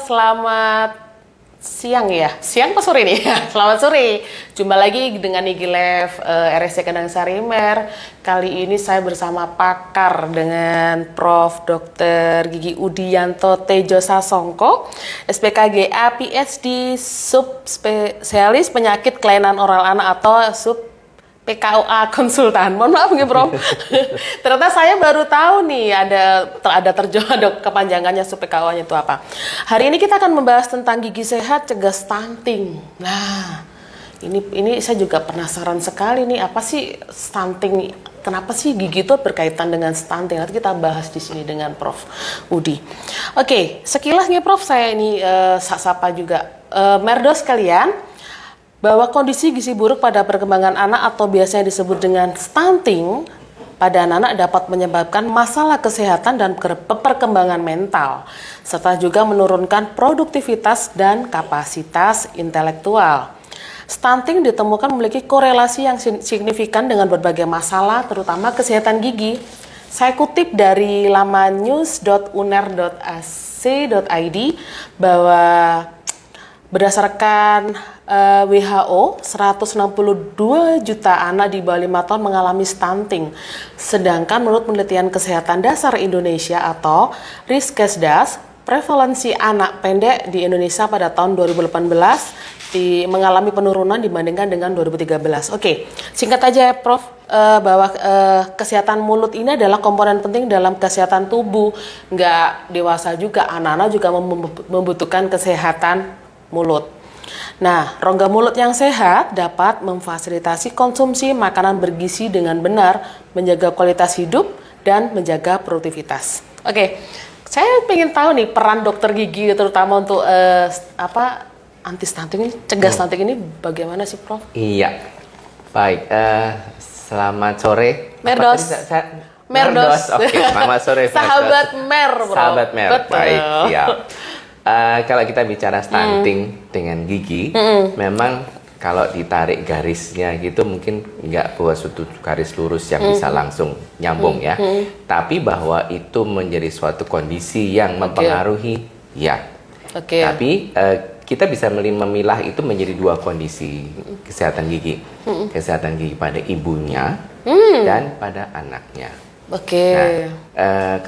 selamat siang ya. Siang apa sore nih? Selamat sore. Jumpa lagi dengan Gigi Live RSC Kendang Sarimer. Kali ini saya bersama pakar dengan Prof. Dr. Gigi Udiyanto Tejo Sasongko, SPKGA PhD Subspesialis Penyakit Kelainan Oral Anak atau Sub PKOA konsultan. Mohon maaf nih, Prof. Ternyata saya baru tahu nih ada terjemahan kepanjangannya sub PKOA-nya itu apa. Hari ini kita akan membahas tentang gigi sehat cegah stunting. Nah, ini saya juga penasaran sekali nih, apa sih stunting? Kenapa sih gigi itu berkaitan dengan stunting? Nanti kita bahas di sini dengan Prof. Udi. Oke, sekilas nih Prof, saya ini sapa juga merdos kalian, bahwa kondisi gizi buruk pada perkembangan anak atau biasanya disebut dengan stunting pada anak-anak dapat menyebabkan masalah kesehatan dan perkembangan mental, serta juga menurunkan produktivitas dan kapasitas intelektual. Stunting ditemukan memiliki korelasi yang signifikan dengan berbagai masalah, terutama kesehatan gigi. Saya kutip dari laman news.uner.ac.id bahwa berdasarkan WHO, 162 juta anak di bawah 5 tahun mengalami stunting. Sedangkan menurut penelitian Kesehatan Dasar Indonesia atau Riskesdas, prevalensi anak pendek di Indonesia pada tahun 2018 mengalami penurunan dibandingkan dengan 2013. Oke, singkat aja ya Prof, bahwa kesehatan mulut ini adalah komponen penting dalam kesehatan tubuh. Nggak dewasa juga, anak-anak juga membutuhkan kesehatan mulut. Nah, rongga mulut yang sehat dapat memfasilitasi konsumsi makanan bergizi dengan benar, menjaga kualitas hidup, dan menjaga produktivitas. Oke, saya ingin tahu nih peran dokter gigi terutama untuk anti stunting ini, cegah stunting ini bagaimana sih Prof? Iya, baik. Selamat sore. Merdos. Merdos. Oke, selamat sore. Sahabat Mer, Prof. Sahabat Mer. Betul. Baik, siap. Kalau kita bicara stunting dengan gigi, memang kalau ditarik garisnya gitu mungkin nggak buat suatu garis lurus yang bisa langsung nyambung ya. Tapi bahwa itu menjadi suatu kondisi yang mempengaruhi, ya. Tapi kita bisa memilah itu menjadi dua kondisi kesehatan gigi. Kesehatan gigi pada ibunya dan pada anaknya. Nah,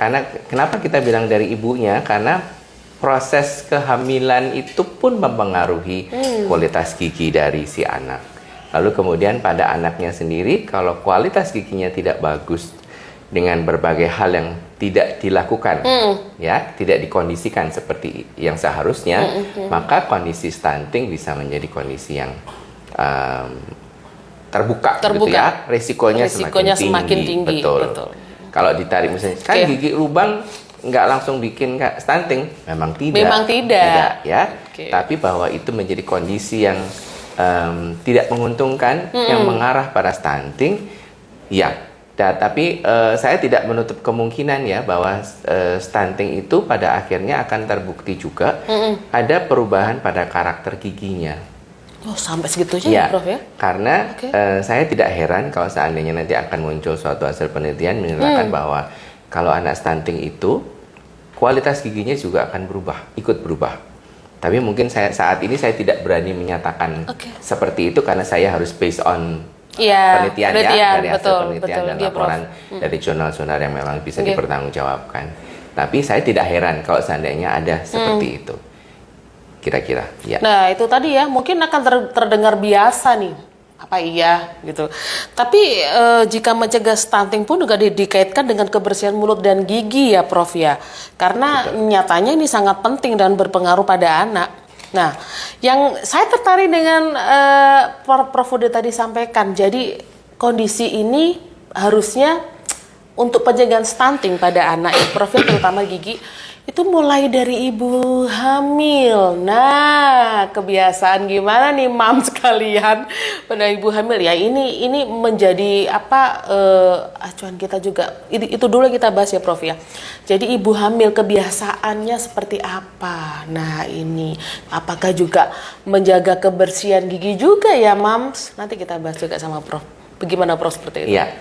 karena kenapa kita bilang dari ibunya? Karena proses kehamilan itu pun mempengaruhi kualitas gigi dari si anak. Lalu kemudian pada anaknya sendiri, kalau kualitas giginya tidak bagus dengan berbagai hal yang tidak dilakukan, ya, tidak dikondisikan seperti yang seharusnya, maka kondisi stunting bisa menjadi kondisi yang terbuka. Gitu ya, resikonya semakin tinggi. Betul. Kalau ditarik misalnya, kan gigi lubang nggak langsung bikin stunting, memang tidak ya. Tapi bahwa itu menjadi kondisi yang tidak menguntungkan, yang mengarah pada stunting, ya. Tapi saya tidak menutup kemungkinan ya bahwa stunting itu pada akhirnya akan terbukti juga ada perubahan pada karakter giginya. Oh, sampai segitunya ya, Prof ya? Karena saya tidak heran kalau seandainya nanti akan muncul suatu hasil penelitian menyatakan bahwa kalau anak stunting itu, kualitas giginya juga akan ikut berubah. Tapi mungkin saat ini saya tidak berani menyatakan seperti itu karena saya harus based on penelitian ya, dari hasil penelitian dan laporan dari jurnal-jurnal yang memang bisa dipertanggungjawabkan. Tapi saya tidak heran kalau seandainya ada seperti itu. Kira-kira, ya. Nah, itu tadi ya, mungkin akan terdengar biasa nih. Apa iya gitu. Tapi jika mencegah stunting pun juga dikaitkan dengan kebersihan mulut dan gigi ya Prof ya. Karena nyatanya ini sangat penting dan berpengaruh pada anak. Nah, yang saya tertarik dengan Prof Udi tadi sampaikan. Jadi kondisi ini harusnya untuk pencegahan stunting pada anak ya Prof ya, terutama gigi, itu mulai dari ibu hamil. Nah, kebiasaan gimana nih mam sekalian pada ibu hamil ya, ini menjadi acuan kita juga. Itu dulu kita bahas ya Prof ya. Jadi ibu hamil kebiasaannya seperti apa? Nah, ini apakah juga menjaga kebersihan gigi juga ya mams? Nanti kita bahas juga sama Prof. Bagaimana Prof seperti itu? Iya.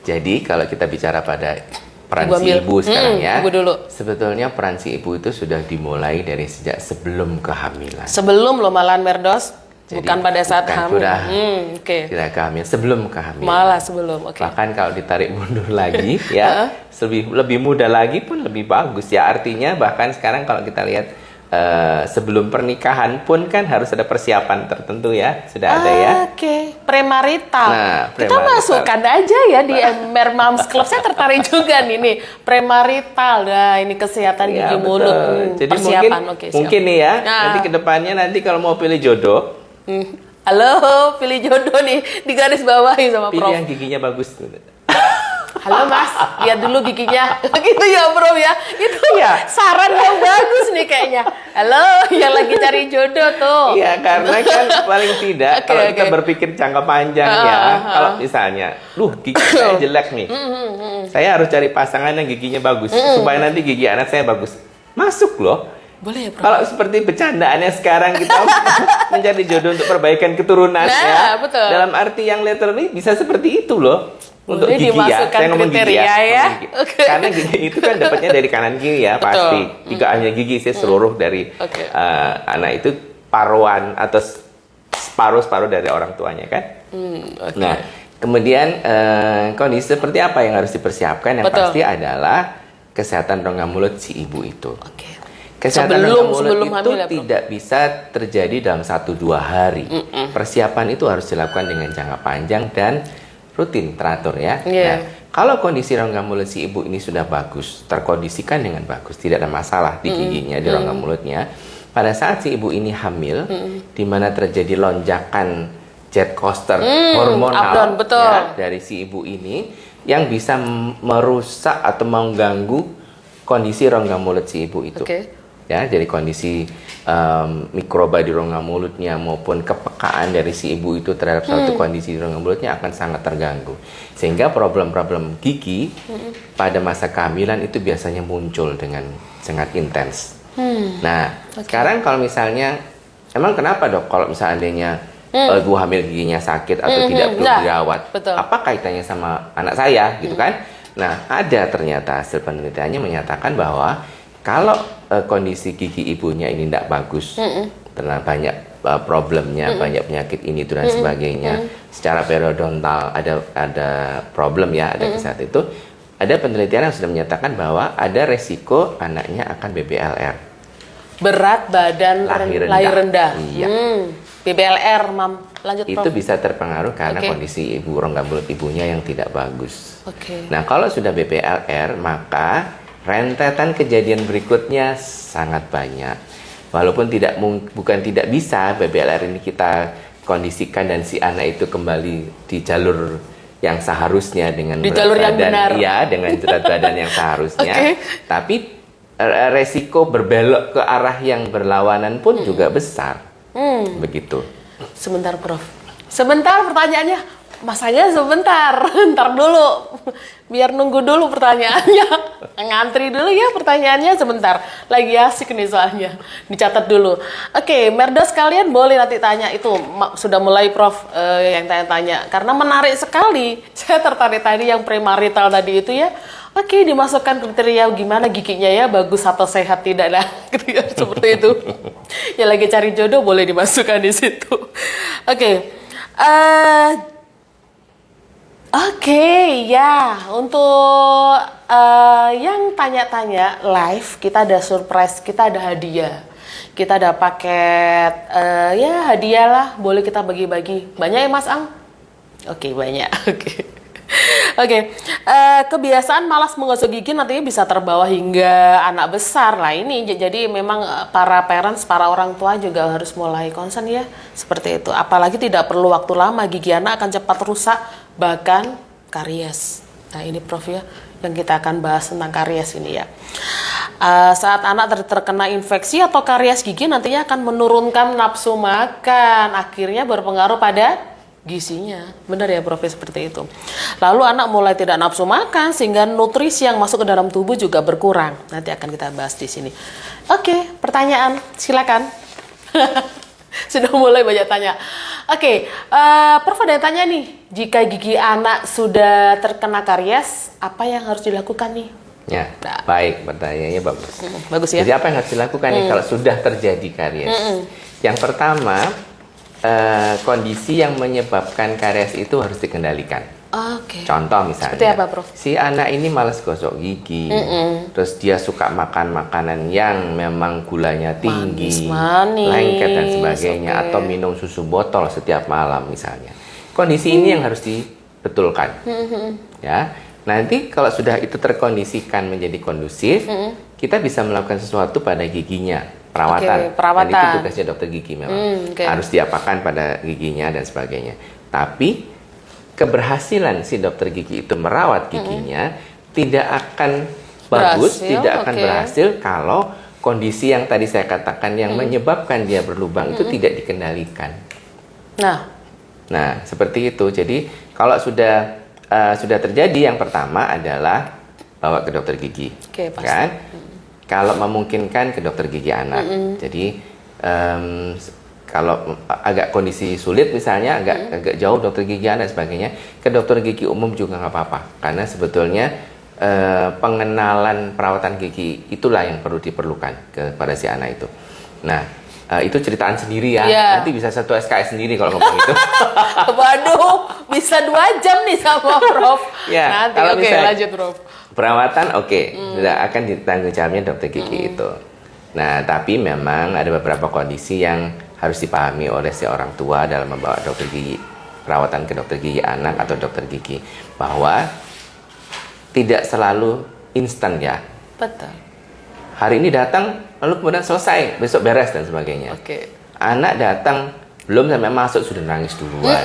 Jadi kalau kita bicara pada peran Ibu si ambil. ibu sekarang ya. Ibu dulu. Sebetulnya peran si ibu itu sudah dimulai dari sejak sebelum kehamilan. Sebelum lo malahan Merdos, Jadi, bukan pada saat bukan, hamil. sudah Oke. tidak kehamilan, sebelum kehamilan. Malah sebelum, oke. Bahkan kalau ditarik mundur lagi ya, lebih muda lagi pun lebih bagus ya. Artinya bahkan sekarang kalau kita lihat sebelum pernikahan pun kan harus ada persiapan tertentu ya, sudah ada ya. Oke, premarital. Nah, Kita premarital. masukkan aja ya di Mer Moms Club. Saya tertarik juga nih premarital. Nah, ini kesehatan Ya, gigi betul. mulut. Jadi Persiapan, oke, siap. mungkin nih ya, Nah. nanti kedepannya nanti kalau mau pilih jodoh, Halo, pilih jodoh nih di garis bawahi sama pilih Prof. yang giginya bagus. Halo Mas, lihat dulu giginya. Gitu ya Bro ya. Itu ya saran yang bagus nih kayaknya. Halo, yang lagi cari jodoh tuh. Iya, karena kan paling tidak Oke, kalau kita oke. berpikir jangka panjang ya, kalau misalnya, gigi saya jelek nih, saya harus cari pasangan yang giginya bagus supaya nanti gigi anak saya bagus. Masuk loh. Boleh ya, Bro? Kalau seperti bercandaannya sekarang kita mencari jodoh untuk perbaikan keturunan Nah, ya, betul. dalam arti yang literally bisa seperti itu loh. Untuk Boleh gigi ya, dimasukkan saya ngomong gigi kriteria ya. ngomong gigi. Oke. Karena gigi itu kan dapatnya dari kanan kiri ya, Betul. pasti. Tidak hanya gigi sih, seluruh dari Oke. anak itu paruan atau separuh-separuh dari orang tuanya kan. Oke. Nah, kemudian kondisi seperti apa yang harus dipersiapkan? Yang Betul. pasti adalah kesehatan rongga mulut si ibu itu. Oke. Kesehatan Sebelum rongga mulut itu hamil ya, Bro? tidak bisa terjadi dalam 1-2 hari. Persiapan itu harus dilakukan dengan jangka panjang dan rutin, teratur ya. Iya. Nah, kalau kondisi rongga mulut si ibu ini sudah bagus, terkondisikan dengan bagus, tidak ada masalah di giginya, di rongga mulutnya. Pada saat si ibu ini hamil, di mana terjadi lonjakan jet coaster hormonal up down, betul. ya, dari si ibu ini yang bisa merusak atau mengganggu kondisi rongga mulut si ibu itu. Oke. Ya, jadi kondisi mikroba di rongga mulutnya maupun kepekaan dari si ibu itu terhadap suatu kondisi di rongga mulutnya akan sangat terganggu. Sehingga problem-problem gigi pada masa kehamilan itu biasanya muncul dengan sangat intens. Nah, sekarang kalau misalnya, emang kenapa dok kalau misalnya ibu hamil giginya sakit atau tidak perlu Nah, dirawat? betul. Apa kaitannya sama anak saya gitu kan? Nah, ada ternyata hasil penelitiannya menyatakan bahwa kalau kondisi gigi ibunya ini tidak bagus, karena banyak problemnya, banyak penyakit ini itu dan sebagainya, secara periodontal ada problem ya, ada kesehatan itu, ada penelitian yang sudah menyatakan bahwa ada resiko anaknya akan BBLR. Berat badan lahir rendah. Iya. BBLR, Mam. Lanjut, Prof. Itu bisa terpengaruh karena Oke. kondisi rongga mulut ibunya yang tidak bagus. Oke. Nah, kalau sudah BBLR, maka rentetan kejadian berikutnya sangat banyak. Walaupun bukan tidak bisa BBLR ini kita kondisikan dan si anak itu kembali di jalur yang seharusnya dengan Di berat jalur yang badan, benar. iya, dengan berat badan yang seharusnya. Oke. Tapi resiko berbelok ke arah yang berlawanan pun juga besar. Begitu. Sebentar, Prof. Sebentar pertanyaannya. Masanya sebentar. Ntar dulu. Biar nunggu dulu pertanyaannya. Ngantri dulu ya pertanyaannya sebentar. Lagi asik nih soalnya. Dicatat dulu. Oke, Merdos kalian boleh nanti tanya itu. Sudah mulai Prof yang tanya-tanya. Karena menarik sekali. Saya tertarik tadi yang premarital tadi itu ya. Oke, dimasukkan kriteria gimana giginya ya, bagus atau sehat tidak lah. Gitu ya, seperti itu. Yang lagi cari jodoh boleh dimasukkan di situ. Oke. Oke, ya. Untuk yang tanya-tanya live, kita ada surprise, kita ada hadiah. Kita ada paket, ya hadiah lah. Boleh kita bagi-bagi. Banyak ya Mas Ang? Oke, banyak. Oke. Oke, kebiasaan malas menggosok gigi nantinya bisa terbawa hingga anak besar lah ini. Jadi memang para parents, para orang tua juga harus mulai concern ya seperti itu. Apalagi tidak perlu waktu lama, gigi anak akan cepat rusak, bahkan karies. Nah ini Prof ya, yang kita akan bahas tentang karies ini ya. Saat anak terkena infeksi atau karies gigi nantinya akan menurunkan nafsu makan, akhirnya berpengaruh pada gizinya. Benar ya Prof seperti itu. Lalu anak mulai tidak nafsu makan sehingga nutrisi yang masuk ke dalam tubuh juga berkurang. Nanti akan kita bahas di sini. Oke, pertanyaan silakan. Sudah mulai banyak tanya. Oke, Prof ada yang tanya nih. jika gigi anak sudah terkena karies, apa yang harus dilakukan nih? Ya, baik, pertanyaannya bagus. Bagus ya. Jadi apa yang harus dilakukan nih kalau sudah terjadi karies? Yang pertama, kondisi yang menyebabkan karies itu harus dikendalikan. Oke. Contoh misalnya, Seperti apa, Prof? si anak ini malas gosok gigi, terus dia suka makan makanan yang memang gulanya tinggi, Manis, lengket dan sebagainya, oke. atau minum susu botol setiap malam misalnya. Kondisi ini yang harus dibetulkan, ya. Nanti kalau sudah itu terkondisikan menjadi kondusif, kita bisa melakukan sesuatu pada giginya, perawatan. Oke, perawatan. Dan itu tugasnya dokter gigi memang. Harus diapakan pada giginya dan sebagainya. Tapi keberhasilan si dokter gigi itu merawat giginya tidak akan bagus, tidak akan berhasil kalau kondisi yang tadi saya katakan yang menyebabkan dia berlubang itu tidak dikendalikan. Nah, seperti itu. Jadi kalau sudah terjadi, yang pertama adalah bawa ke dokter gigi, pasti. kan? Kalau memungkinkan ke dokter gigi anak. Jadi kalau agak kondisi sulit misalnya, agak jauh dokter gigi anak sebagainya, ke dokter gigi umum juga nggak apa-apa. Karena sebetulnya pengenalan perawatan gigi itulah yang perlu diperlukan kepada si anak itu. Nah, itu ceritaan sendiri ya. Nanti bisa satu SKS sendiri kalau ngomong itu. Waduh, bisa 2 jam nih sama Prof. Ya, nanti kalau misalnya lanjut Prof. Perawatan tidak akan ditanggung jawabnya dokter gigi itu. Nah, tapi memang ada beberapa kondisi yang harus dipahami oleh si orang tua dalam membawa dokter gigi, perawatan ke dokter gigi anak atau dokter gigi, bahwa tidak selalu instan ya. Betul. Hari ini datang, lalu kemudian selesai, besok beres dan sebagainya. Anak datang, belum sampai masuk sudah nangis duluan.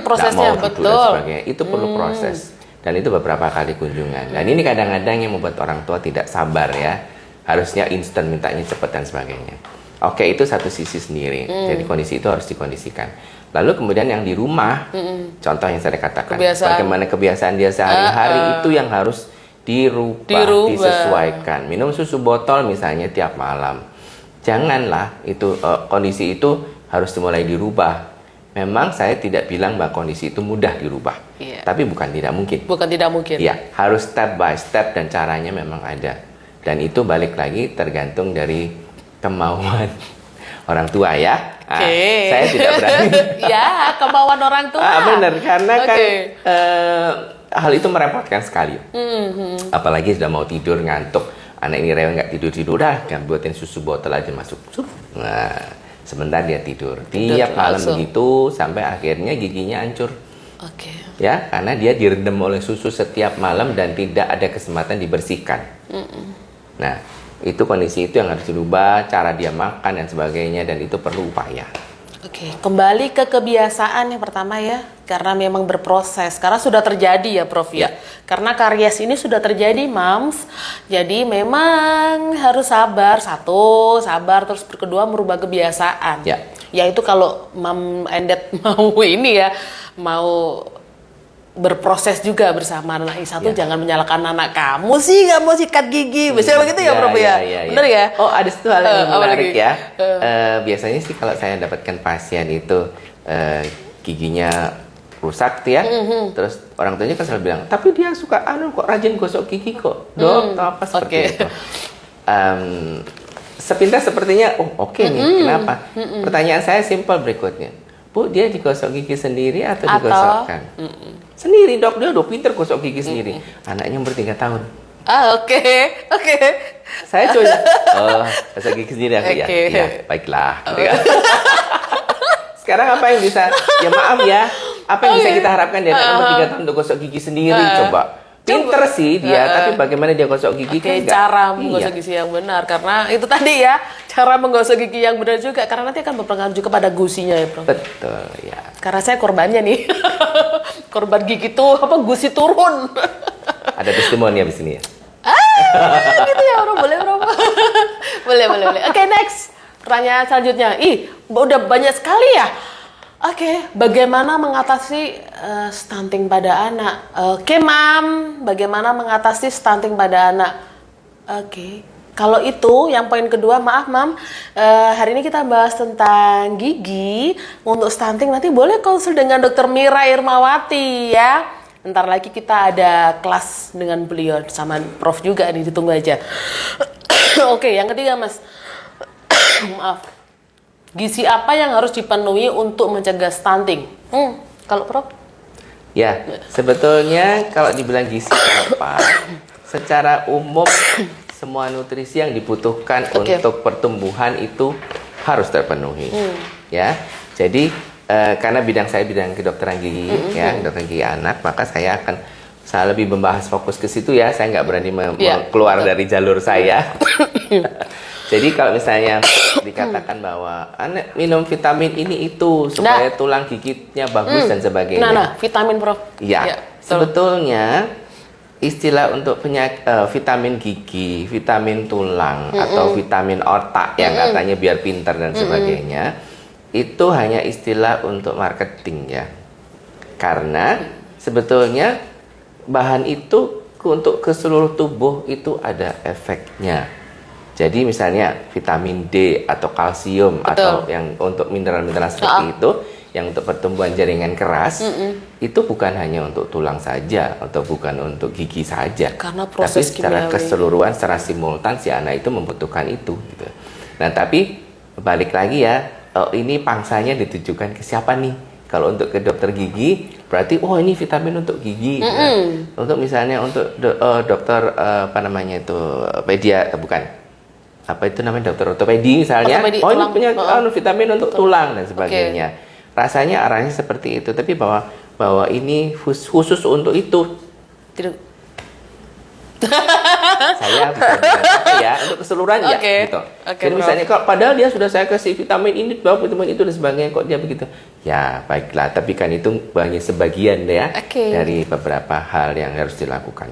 Prosesnya nggak mau duduk dan sebagainya. Itu perlu proses. Dan itu beberapa kali kunjungan. Dan ini kadang-kadang yang membuat orang tua tidak sabar ya. Harusnya instan, mintanya cepat dan sebagainya. Oke, itu satu sisi sendiri. Jadi kondisi itu harus dikondisikan. Lalu kemudian yang di rumah, contoh yang saya katakan, bagaimana kebiasaan dia sehari-hari itu yang harus dirubah, disesuaikan. Minum susu botol misalnya tiap malam. Janganlah itu kondisi itu harus dimulai dirubah. Memang saya tidak bilang bahwa kondisi itu mudah dirubah. Tapi bukan tidak mungkin. Bukan tidak mungkin. Iya, harus step by step dan caranya memang ada. Dan itu balik lagi tergantung dari kemauan orang tua ya. Saya tidak berani. Ya, kemauan orang tua. Benar, karena kan hal itu merepotkan sekali. Apalagi sudah mau tidur ngantuk, anak ini rewel nggak tidur, udah buatin susu botol aja masuk. Nah, sebentar dia tidur. Tiap malam begitu sampai akhirnya giginya hancur. Ya, karena dia direndam oleh susu setiap malam dan tidak ada kesempatan dibersihkan. Nah, itu kondisi itu yang harus dirubah, cara dia makan dan sebagainya, dan itu perlu upaya. Kembali ke kebiasaan yang pertama ya, karena memang berproses, karena sudah terjadi ya Prof ya. Karena karies ini sudah terjadi Mams, jadi memang harus sabar, sabar, terus kedua merubah kebiasaan. Yaitu kalau Mam Endet mau ini ya, mau berproses juga bersama anak satu, jangan menyalahkan anak kamu sih nggak mau sikat gigi, biasanya begitu ya Prof ya. Bener ya? Oh, ada satu hal yang menarik ya. Biasanya sih kalau saya dapatkan pasien itu giginya rusak tuh ya, terus orang tuanya kan selalu bilang, tapi dia suka kok rajin gosok gigi kok, dok, atau apa seperti itu. Sepintas sepertinya, nih, kenapa? Pertanyaan saya simpel berikutnya, Bu, dia digosok gigi sendiri atau digosokkan? Sendiri dok, dia udah pinter gosok gigi sendiri. Anaknya umur 3 tahun. Oke. Saya coba, gosok gigi sendiri aku ya. Ya, baiklah. Sekarang apa yang bisa, ya maaf ya, apa yang bisa kita harapkan dari anak umur 3 tahun untuk gosok gigi sendiri? Coba. Pinter sih dia, tapi bagaimana dia gosok gigi kan cara menggosok gigi yang benar, karena itu tadi ya, cara menggosok gigi yang benar juga, karena nanti akan berpengaruh juga pada gusinya ya Prof. Betul ya. Karena saya korbannya nih, korban gigi tuh gusi turun. Ada testimoni habis ini ya. Gitu ya Bro, boleh Bro. boleh. Oke, next. Pertanyaan selanjutnya. Udah banyak sekali ya. Bagaimana mengatasi stunting pada anak? Mam, bagaimana mengatasi stunting pada anak? Kalau itu yang poin kedua, maaf Mam, hari ini kita bahas tentang gigi. Untuk stunting nanti boleh konsul dengan Dokter Mira Irmawati ya. Ntar lagi kita ada kelas dengan beliau sama Prof juga nih, ditunggu aja. Oke, yang ketiga Mas. Maaf. Gizi apa yang harus dipenuhi untuk mencegah stunting? Kalau Prof? Ya, sebetulnya kalau dibilang gizi apa, secara umum semua nutrisi yang dibutuhkan untuk pertumbuhan itu harus terpenuhi. Ya, jadi karena saya bidang kedokteran gigi, ya, kedokteran gigi anak, maka saya lebih membahas fokus ke situ ya. Saya nggak berani keluar dari jalur saya. Jadi kalau misalnya dikatakan bahwa anak minum vitamin ini itu supaya tulang giginya bagus dan sebagainya. Nah, vitamin Prof. Ya, sebetulnya istilah untuk vitamin gigi, vitamin tulang atau vitamin otak yang katanya biar pintar dan sebagainya, itu hanya istilah untuk marketing ya. Karena sebetulnya bahan itu untuk ke seluruh tubuh itu ada efeknya. Jadi misalnya vitamin D atau kalsium atau yang untuk mineral-mineral seperti itu, yang untuk pertumbuhan jaringan keras, itu bukan hanya untuk tulang saja atau bukan untuk gigi saja. Karena proses tapi secara kimiawi. keseluruhan, secara simultan si anak itu membutuhkan itu. Gitu. Nah tapi balik lagi ya, ini pangsanya ditujukan ke siapa nih? Kalau untuk ke dokter gigi, berarti ini vitamin untuk gigi. Gitu. Untuk misalnya untuk dokter apa namanya itu bukan. Apa itu namanya dokter ortopedi misalnya, ini punya vitamin untuk tulang dan sebagainya. Rasanya arahnya seperti itu, tapi bahwa ini khusus untuk itu. Tidak. Saya bisa bilang ya untuk keseluruhan ya gitu. Jadi misalnya kalau padahal dia sudah saya kasih vitamin ini, vitamin itu dan sebagainya, kok dia begitu? Ya baiklah, tapi kan itu hanya sebagian ya dari beberapa hal yang harus dilakukan.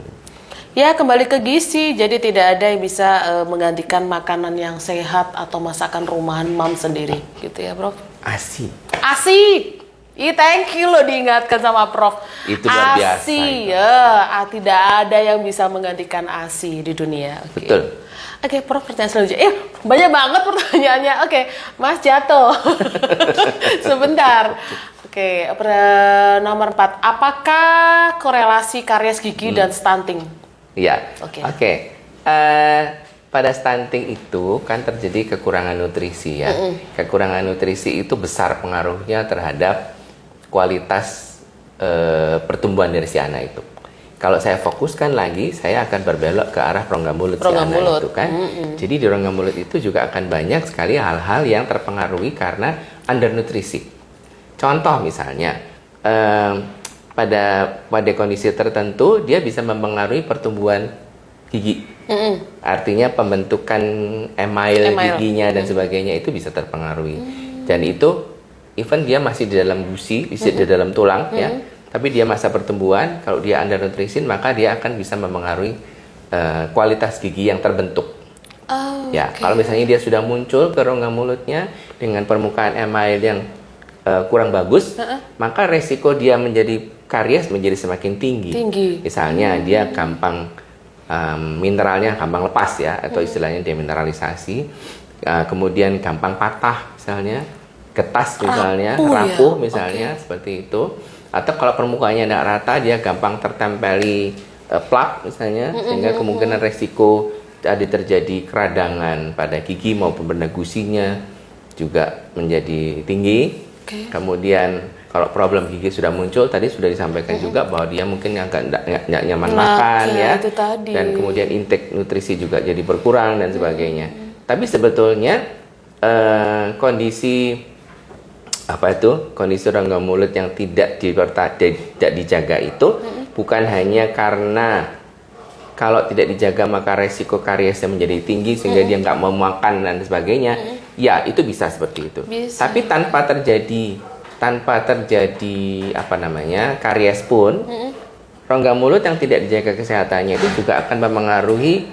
Ya, kembali ke gizi, jadi tidak ada yang bisa menggantikan makanan yang sehat atau masakan rumahan Mam sendiri, gitu ya, Prof? ASI. ASI! Thank you loh diingatkan sama Prof. Itu luar biasa. ASI, ya, tidak ada yang bisa menggantikan ASI di dunia. Betul. Oke, Prof, pertanyaan selanjutnya. Banyak banget pertanyaannya. Oke, Mas jatuh. Sebentar. Oke, nomor 4. Apakah korelasi karies gigi dan stunting? Iya. Oke. Pada stunting itu kan terjadi kekurangan nutrisi ya. Kekurangan nutrisi itu besar pengaruhnya terhadap kualitas pertumbuhan dari si anak itu. Kalau saya fokuskan lagi, saya akan berbelok ke arah rongga mulut si anak itu kan. Jadi di rongga mulut itu juga akan banyak sekali hal-hal yang terpengaruhi karena undernutrisi. Contoh misalnya, pada kondisi tertentu dia bisa mempengaruhi pertumbuhan gigi. Artinya pembentukan email giginya dan sebagainya itu bisa terpengaruhi. Dan itu even dia masih di dalam gusi, bisa di dalam tulang ya. Tapi dia masa pertumbuhan, kalau dia undernutrition maka dia akan bisa mempengaruhi kualitas gigi yang terbentuk. Kalau misalnya dia sudah muncul ke rongga mulutnya dengan permukaan email yang kurang bagus, maka resiko dia menjadi karies menjadi semakin tinggi. Misalnya dia gampang mineralnya gampang lepas ya, atau istilahnya demineralisasi, kemudian gampang patah misalnya, getas misalnya, rapuh misalnya, seperti itu. Atau kalau permukaannya tidak rata, dia gampang tertempeli plak misalnya, sehingga kemungkinan resiko terjadi keradangan pada gigi maupun benda gusinya juga menjadi tinggi. Kemudian kalau problem gigi sudah muncul, tadi sudah disampaikan juga bahwa dia mungkin agak nggak nyaman makan ya, dan kemudian intake nutrisi juga jadi berkurang dan sebagainya. Tapi sebetulnya kondisi rongga mulut yang tidak dijaga itu bukan hanya karena kalau tidak dijaga maka resiko kariesnya menjadi tinggi sehingga dia nggak mau makan dan sebagainya. Ya itu bisa seperti itu. Tapi tanpa terjadi karies pun, rongga mulut yang tidak dijaga kesehatannya itu juga akan mempengaruhi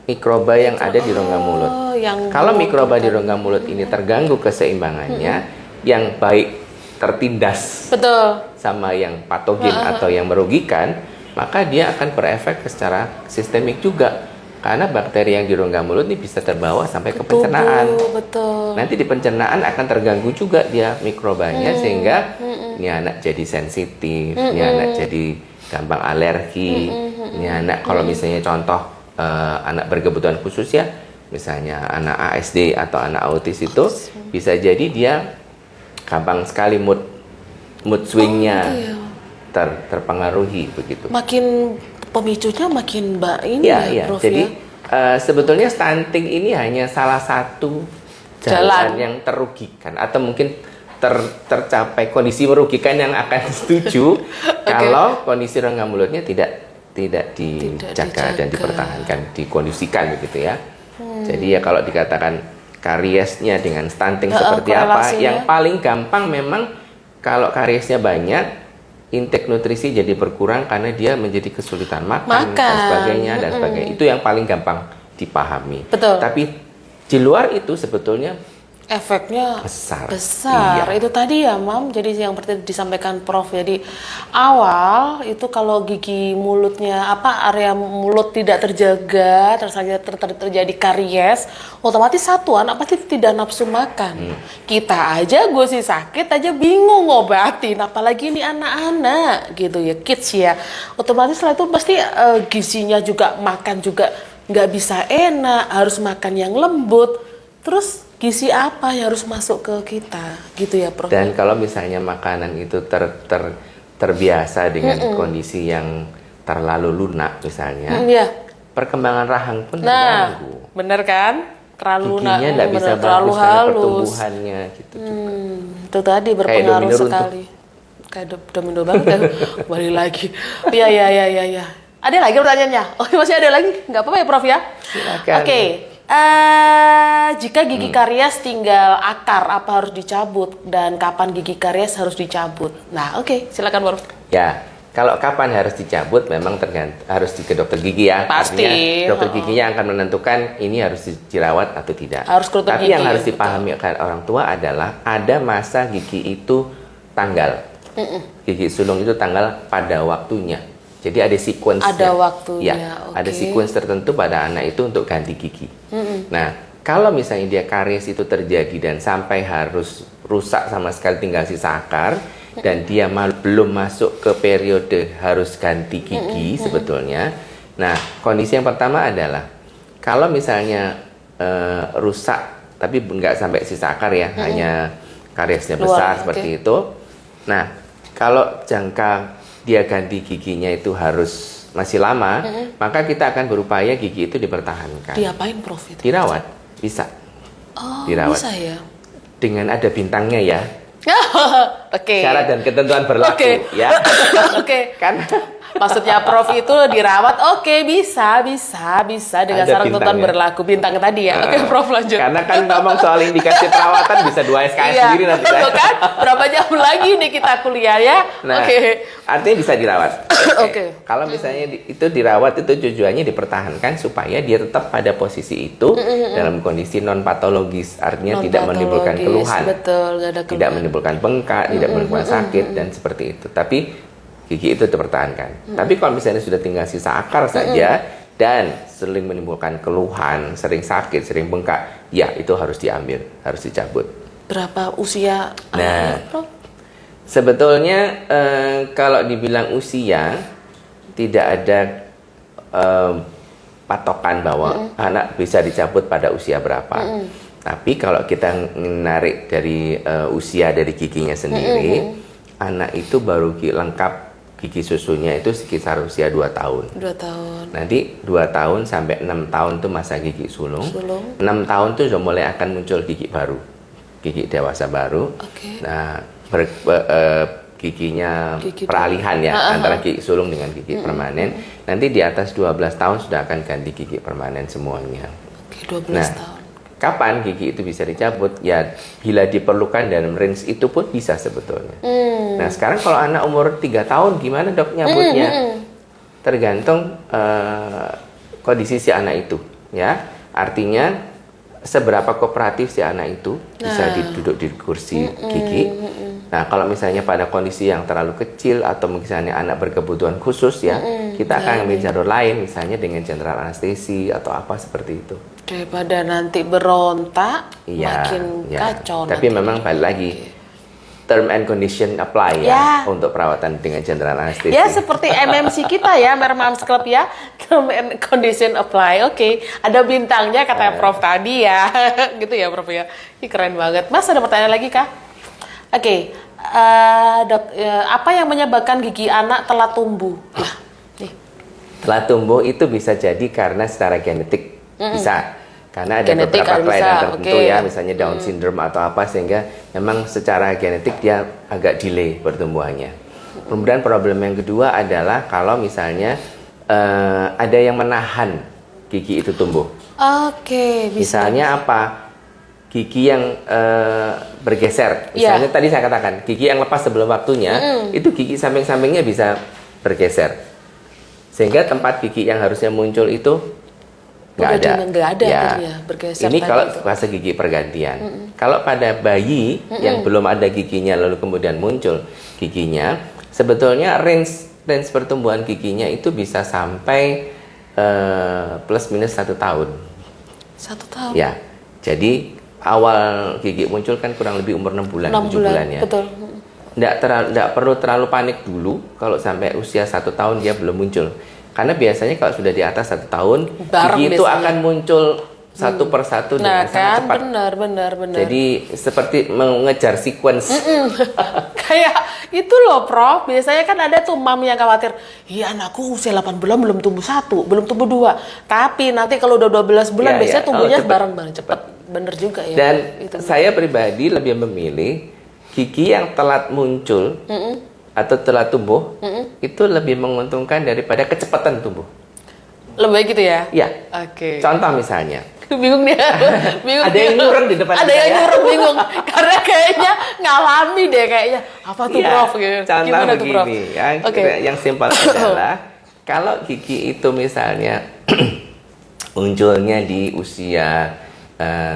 mikroba yang ada di rongga mulut. Kalau mikroba di rongga mulut ini terganggu keseimbangannya, yang baik tertindas sama yang patogen atau yang merugikan, maka dia akan berefek secara sistemik juga. Karena bakteri yang di rongga mulut ini bisa terbawa sampai ke pencernaan. Betul. Nanti di pencernaan akan terganggu juga dia mikrobanya, sehingga ini anak jadi sensitif, ini anak jadi gampang alergi, ini anak kalau misalnya contoh anak berkebutuhan khusus ya, misalnya anak ASD atau anak autis itu bisa jadi dia gampang sekali mood swingnya terpengaruhi begitu. Makin pemicunya makin ini ya, Prof, jadi ya? sebetulnya stunting ini hanya salah satu jalan yang terugikan, atau mungkin tercapai kondisi merugikan yang akan setuju kalau kondisi rongga mulutnya tidak dijaga dan dipertahankan, dikondisikan begitu ya. Jadi ya kalau dikatakan kariesnya dengan stunting seperti apa, yang paling gampang memang kalau kariesnya banyak, intake nutrisi jadi berkurang karena dia menjadi kesulitan makan. Dan sebagainya dan sebagainya. Itu yang paling gampang dipahami. Betul. Tapi di luar itu sebetulnya efeknya besar. Iya. Itu tadi ya, Mam. Jadi yang seperti disampaikan Prof. Jadi awal itu kalau gigi mulutnya area mulut tidak terjaga, terjadi karies, otomatis satu anak pasti tidak nafsu makan. Kita aja gue sih sakit aja bingung ngobatin, apalagi ini anak-anak gitu ya, kids ya. Otomatis setelah itu pasti gizinya juga makan juga nggak bisa enak, harus makan yang lembut. Terus gizi apa yang harus masuk ke kita gitu ya, Prof? Dan kalau misalnya makanan itu terbiasa dengan kondisi yang terlalu lunak misalnya, perkembangan rahang pun terganggu. Bener kan? Giginya nggak bisa bagus karena pertumbuhannya gitu juga. Itu tadi berpengaruh sekali. Kayak domino banget ya. Balik lagi. Iya. Ada lagi pertanyaannya? Oh, masih ada lagi? Nggak apa-apa ya, Prof ya? Silakan. Oke. Jika gigi karies tinggal akar, apa harus dicabut? Dan kapan gigi karies harus dicabut? Nah, silakan, Prof. Ya, kalau kapan harus dicabut memang harus ke dokter gigi ya. Pasti. Artinya, dokter giginya akan menentukan ini harus dirawat atau tidak. Harus ke dokter Tapi gigi, yang harus dipahami orang tua adalah ada masa gigi itu tanggal. Gigi sulung itu tanggal pada waktunya. Jadi ada sequence-nya. Ada waktunya. Ya, ada sequence tertentu pada anak itu untuk ganti gigi. Nah, kalau misalnya dia karies itu terjadi dan sampai harus rusak sama sekali tinggal sisa akar, dan dia belum masuk ke periode harus ganti gigi sebetulnya. Nah, kondisi yang pertama adalah kalau misalnya rusak tapi nggak sampai sisa akar ya, hanya kariesnya besar seperti itu. Nah, kalau jangka dia ganti giginya itu harus masih lama, maka kita akan berupaya gigi itu dipertahankan. Diapain, Prof? Dirawat, bisa. Dirawat. Bisa ya? Dengan ada bintangnya ya. Oke. Syarat dan ketentuan berlaku ya. Kan maksudnya Prof itu dirawat, bisa dengan syarat ketentuan berlaku, bintang tadi ya. Prof lanjut. Karena kan ngomong soal indikasi perawatan bisa 2 SKS sendiri nanti kan. Berapa jam lagi nih kita kuliah ya? Nah, artinya bisa dirawat. Kalau misalnya itu dirawat, itu tujuannya dipertahankan supaya dia tetap pada posisi itu dalam kondisi non patologis, artinya tidak menimbulkan keluhan. Betul, gak ada keluhan. Tidak menimbulkan bengkak, tidak menimbulkan sakit dan seperti itu. Tapi gigi itu dipertahankan. Tapi kalau misalnya sudah tinggal sisa akar saja dan sering menimbulkan keluhan, sering sakit, sering bengkak, ya itu harus diambil, harus dicabut. Berapa usia anak, Prof? Sebetulnya kalau dibilang usia tidak ada patokan bahwa anak bisa dicabut pada usia berapa. Tapi kalau kita menarik dari usia dari giginya sendiri, anak itu baru lengkap gigi susunya itu sekitar usia 2 tahun. 2 tahun. Nanti 2 tahun sampai 6 tahun tuh masa gigi sulung. 6 tahun tuh sudah mulai akan muncul gigi baru. Gigi dewasa baru. Nah, giginya peralihan ya antara gigi sulung dengan gigi permanen. Nanti di atas 12 tahun sudah akan ganti gigi permanen semuanya. 12 tahun. Kapan gigi itu bisa dicabut? Ya, bila diperlukan dalam range itu pun bisa sebetulnya. Nah, sekarang kalau anak umur 3 tahun, gimana dok nyabutnya? Tergantung kondisi si anak itu, ya. Artinya, seberapa kooperatif si anak itu bisa duduk di kursi gigi, Nah, kalau misalnya pada kondisi yang terlalu kecil atau misalnya anak berkebutuhan khusus ya, kita akan ambil jalur lain, misalnya dengan general anestesi atau apa seperti itu. Daripada nanti berontak, Iya, makin ya. kacau. Tapi nanti. memang balik lagi, term and condition apply ya untuk perawatan dengan general anestesi. Ya seperti MMC kita ya, Mermams Club ya, term and condition apply. Oke, ada bintangnya kata Prof tadi ya, gitu ya Prof ya. Ini keren banget. Mas ada pertanyaan lagi kah? Oke, apa yang menyebabkan gigi anak telat tumbuh? Nah, nih. Telat tumbuh itu bisa jadi karena secara genetik bisa. Karena ada Genetik beberapa kelainan bisa, tertentu ya, misalnya Down syndrome atau apa, sehingga memang secara genetik dia agak delay pertumbuhannya. Kemudian problem yang kedua adalah kalau misalnya ada yang menahan gigi itu tumbuh. Oke, bisa. Misalnya apa? Gigi yang bergeser. Misalnya tadi saya katakan, gigi yang lepas sebelum waktunya, itu gigi samping-sampingnya bisa bergeser. Sehingga tempat gigi yang harusnya muncul itu nggak ada ya, bergeser. Ini kalau fase gigi pergantian. Kalau pada bayi yang belum ada giginya lalu kemudian muncul giginya, sebetulnya range pertumbuhan giginya itu bisa sampai plus minus 1 tahun. 1 tahun. Ya, jadi awal gigi muncul kan kurang lebih umur 6 bulan, 7 bulan ya. Betul. Nggak perlu terlalu panik dulu kalau sampai usia 1 tahun dia belum muncul. Karena biasanya kalau sudah di atas 1 tahun, gigi itu akan muncul satu persatu dengan sangat cepat. Benar. Jadi seperti mengejar sequence. Kayak itu loh Prof, biasanya kan ada tuh mam yang khawatir, iya anakku usia 8 bulan belum tumbuh 1, belum tumbuh 2. Tapi nanti kalau udah 12 bulan biasanya tumbuhnya bareng-bareng cepat. Bener juga ya. Dan itu. saya pribadi lebih memilih gigi yang telat muncul atau telat tumbuh itu lebih menguntungkan daripada kecepatan tumbuh. Lebih baik gitu ya? Iya. Oke. Contoh misalnya. Bingung dia. Ada yang nyurem di depan Ada yang nyurem bingung. Karena kayaknya ngalami deh kayaknya. Apa tuh Prof? Gitu. Contoh gimana begini, tuh Prof? yang simpel adalah kalau gigi itu misalnya munculnya di usia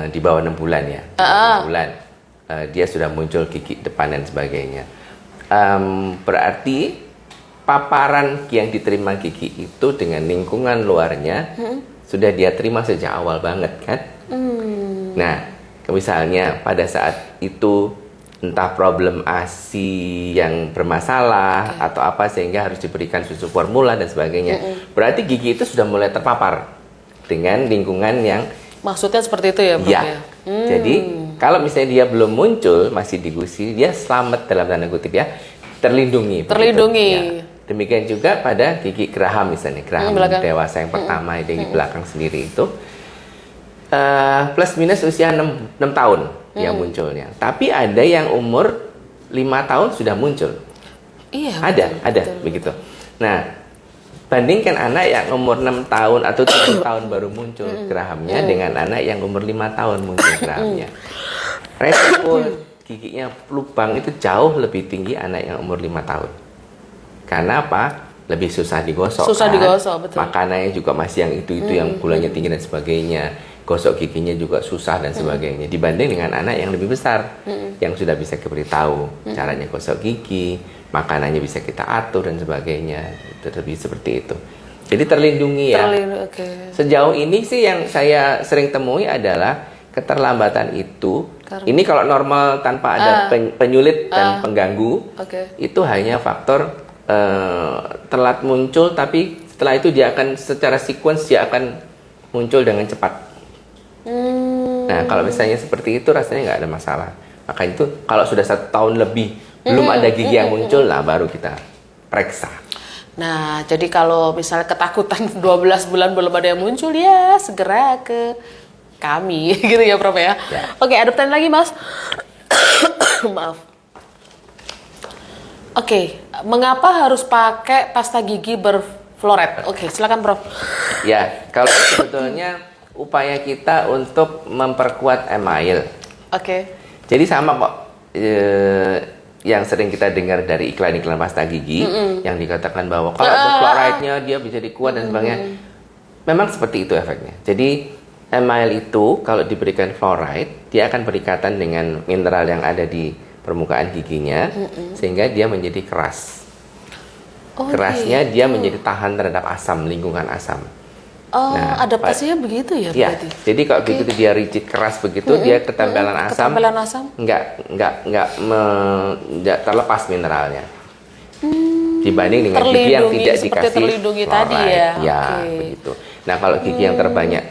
di bawah 6 bulan ya, 6 bulan dia sudah muncul gigi depan dan sebagainya. Berarti paparan yang diterima gigi itu dengan lingkungan luarnya sudah dia terima sejak awal banget kan. Nah, misalnya pada saat itu entah problem ASI yang bermasalah atau apa sehingga harus diberikan susu formula dan sebagainya, berarti gigi itu sudah mulai terpapar dengan lingkungan yang maksudnya seperti itu ya Prof? Ya. Jadi kalau misalnya dia belum muncul masih di gusi, dia selamat dalam tanda kutip ya, terlindungi. Ya. Demikian juga pada gigi geraham misalnya, geraham dewasa yang pertama di belakang sendiri itu plus minus usia 6 tahun dia munculnya. Tapi ada yang umur 5 tahun sudah muncul. Iya. Ada begitu. Nah, bandingkan anak yang umur 6 tahun atau 7 tahun baru muncul gerahamnya dengan anak yang umur 5 tahun muncul gerahamnya. Resiko giginya lubang itu jauh lebih tinggi anak yang umur 5 tahun. Karena apa? Lebih susah digosok. Betul. Makanannya juga masih yang itu yang gulanya tinggi dan sebagainya. Gosok giginya juga susah dan sebagainya. Dibanding dengan anak yang lebih besar, yang sudah bisa diberitahu caranya gosok gigi, makanannya bisa kita atur dan sebagainya. Itu lebih seperti itu. Jadi terlindungi ya. Sejauh ini sih yang saya sering temui adalah keterlambatan itu. Ini kalau normal tanpa ada penyulit dan pengganggu, itu hanya faktor telat muncul, tapi setelah itu dia akan secara sequence dia akan muncul dengan cepat. Nah kalau misalnya seperti itu rasanya nggak ada masalah. Makanya itu kalau sudah 1 tahun lebih belum ada gigi yang muncul, nah baru kita periksa. Nah jadi kalau misalnya ketakutan 12 bulan belum ada yang muncul, ya segera ke kami gitu ya Prof ya. Oke, ada pertanyaan lagi Mas. Maaf. Oke, mengapa harus pakai pasta gigi berfluorid? Oke, silakan Prof. Ya, kalau sebetulnya upaya kita untuk memperkuat email. Jadi sama kok yang sering kita dengar dari iklan-iklan pasta gigi yang dikatakan bahwa kalau ada fluoride-nya dia bisa dikuat dan sebagainya. Memang seperti itu efeknya. Jadi email itu kalau diberikan fluoride, dia akan berikatan dengan mineral yang ada di permukaan giginya sehingga dia menjadi keras. Oh, Kerasnya gitu. dia menjadi tahan terhadap asam, lingkungan asam. Oh, Nah, adaptasinya begitu ya Ya, berarti? jadi kalau begitu dia rigid keras begitu, dia ketempelan asam, Ketempelan asam? nggak terlepas mineralnya. Dibanding dengan gigi yang Terlindungi, tidak seperti dikasih terlindungi tadi fluoride. ya? Ya, Oke. begitu. Nah, kalau gigi yang terbanyak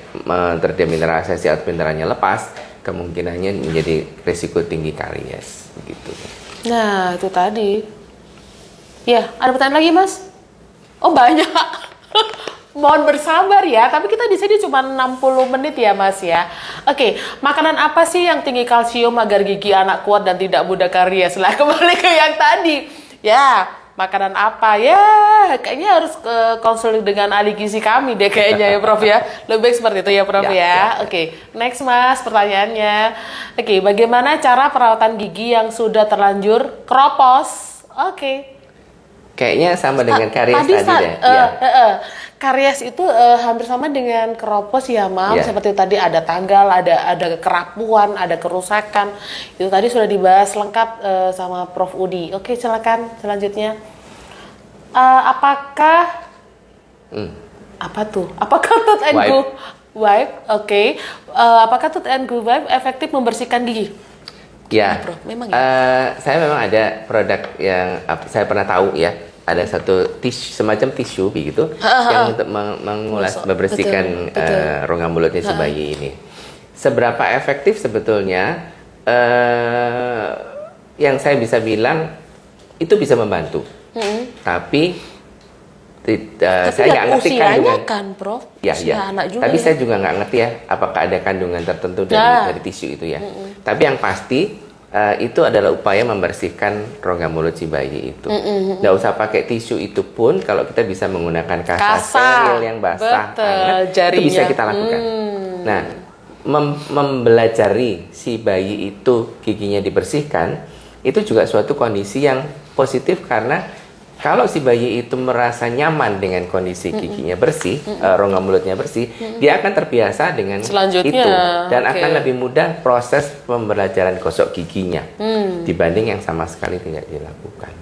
terdemineralisasi atau mineralnya lepas, kemungkinannya menjadi risiko tinggi karies, begitu. Nah, itu tadi. Ya, ada pertanyaan lagi, Mas? Oh, banyak. Mohon bersabar ya, tapi kita di sini cuma 60 menit ya, Mas ya. Oke, makanan apa sih yang tinggi kalsium agar gigi anak kuat dan tidak mudah karies? Lah, kembali ke yang tadi. Ya, makanan apa? Ya, kayaknya harus konsul dengan ahli gizi kami deh kayaknya ya, Prof ya. Lebih baik seperti itu ya, Prof ya. Oke, next Mas, pertanyaannya. Oke, bagaimana cara perawatan gigi yang sudah terlanjur keropos? Oke. Kayaknya sama dengan karies tadi deh. Karies itu hampir sama dengan keropos ya, Mam. Iya. Seperti tadi ada tanggal, ada kerapuan, ada kerusakan. Itu tadi sudah dibahas lengkap sama Prof Udi. Oke, silakan selanjutnya. Apakah apa tuh? Apakah Tooth and Wipe. Go Wipe? Oke. Apakah Tooth and Go Wipe efektif membersihkan gigi? Ya, Prof, memang saya memang ada produk yang saya pernah tahu ya. Ada satu semacam tisu begitu yang untuk mengulas, membersihkan Betul. rongga mulutnya si bayi ini. Seberapa efektif sebetulnya? Yang saya bisa bilang itu bisa membantu, tapi saya nggak ngerti kandungan. Kan, Prof? Ya, Usia anak juga tapi ya. saya juga nggak ngerti ya apakah ada kandungan tertentu dari tisu itu ya. Tapi yang pasti itu adalah upaya membersihkan rongga mulut si bayi itu. Nggak usah pakai tisu itu pun, kalau kita bisa menggunakan kasa steril yang basah, hangat, itu bisa kita lakukan. Nah, mempelajari si bayi itu giginya dibersihkan, itu juga suatu kondisi yang positif karena kalau si bayi itu merasa nyaman dengan kondisi giginya bersih, rongga mulutnya bersih, dia akan terbiasa dengan Selanjutnya, itu dan oke. akan lebih mudah proses pembelajaran gosok giginya dibanding yang sama sekali tidak dilakukan.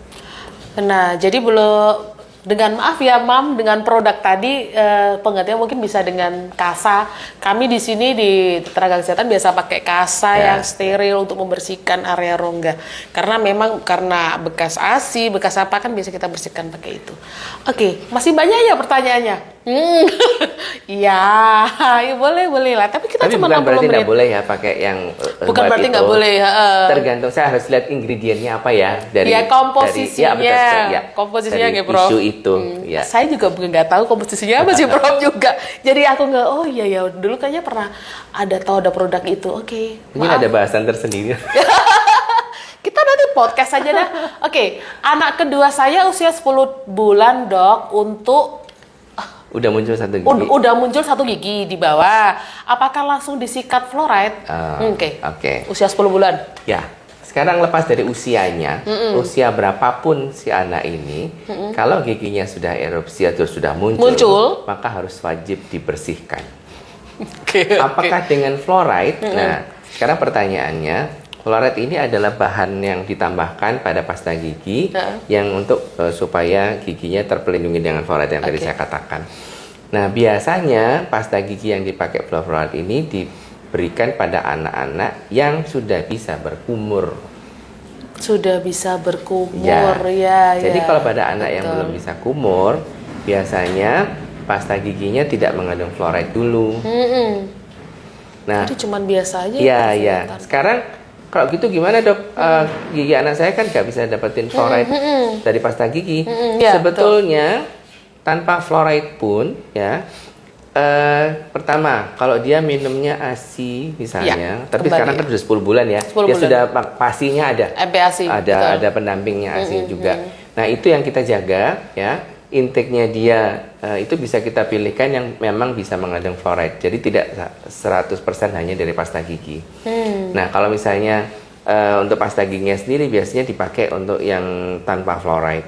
Nah, jadi belum dengan maaf ya, Mam, dengan produk tadi penggantinya mungkin bisa dengan kasa. Kami di sini di tenaga kesehatan biasa pakai kasa yang steril untuk membersihkan area rongga. Karena memang karena bekas ASI, bekas apa kan biasa kita bersihkan pakai itu. Oke, masih banyak ya pertanyaannya. Iya, ya boleh lah. Tapi kita Tapi cuma bukan 60 berarti menit. nggak boleh ya pakai yang Bukan buat berarti itu. nggak boleh. Tergantung, saya harus lihat ingredientnya apa ya dari Ya, komposisinya. dari, ya, betul, ya. Komposisinya dari nggak, Prof? tisu itu. Ya. Saya juga nggak tahu komposisinya apa sih, Prof juga. Jadi aku nggak, oh iya ya, dulu kayaknya pernah tahu ada produk itu. Oke, Mungkin maaf. ada bahasan tersendiri. Kita nanti podcast aja dah. Oke, anak kedua saya usia 10 bulan, Dok, untuk Udah muncul satu gigi. udah muncul satu gigi di bawah. Apakah langsung disikat fluoride? Oke. Usia 10 bulan. Ya, sekarang lepas dari usianya, usia berapapun si anak ini, kalau giginya sudah erupsi atau sudah muncul, maka harus wajib dibersihkan. Apakah dengan fluoride? Nah, sekarang pertanyaannya, fluoride ini adalah bahan yang ditambahkan pada pasta gigi yang untuk supaya giginya terpelindungi dengan fluoride yang tadi saya katakan. Nah, biasanya pasta gigi yang dipakai fluoride ini diberikan pada anak-anak yang sudah bisa berkumur. Sudah bisa berkumur, ya. Jadi kalau pada anak yang belum bisa kumur, biasanya pasta giginya tidak mengandung fluoride dulu. Nah, Jadi cuman biasa aja. iya. Sekarang kalau gitu gimana, Dok? Gigi anak saya kan nggak bisa dapetin fluoride dari pasta gigi. Ya, Sebetulnya tanpa fluoride pun, ya. Pertama, kalau dia minumnya ASI misalnya, tapi kembali sekarang kan sudah 10 bulan ya, 10 dia bulan. sudah pasinya ada. MPASI. Ada pendampingnya ASI juga. Nah, itu yang kita jaga ya. Intake-nya dia itu bisa kita pilihkan yang memang bisa mengandung fluoride. Jadi tidak 100% hanya dari pasta gigi. Nah, kalau misalnya untuk pasta giginya sendiri biasanya dipakai untuk yang tanpa fluoride.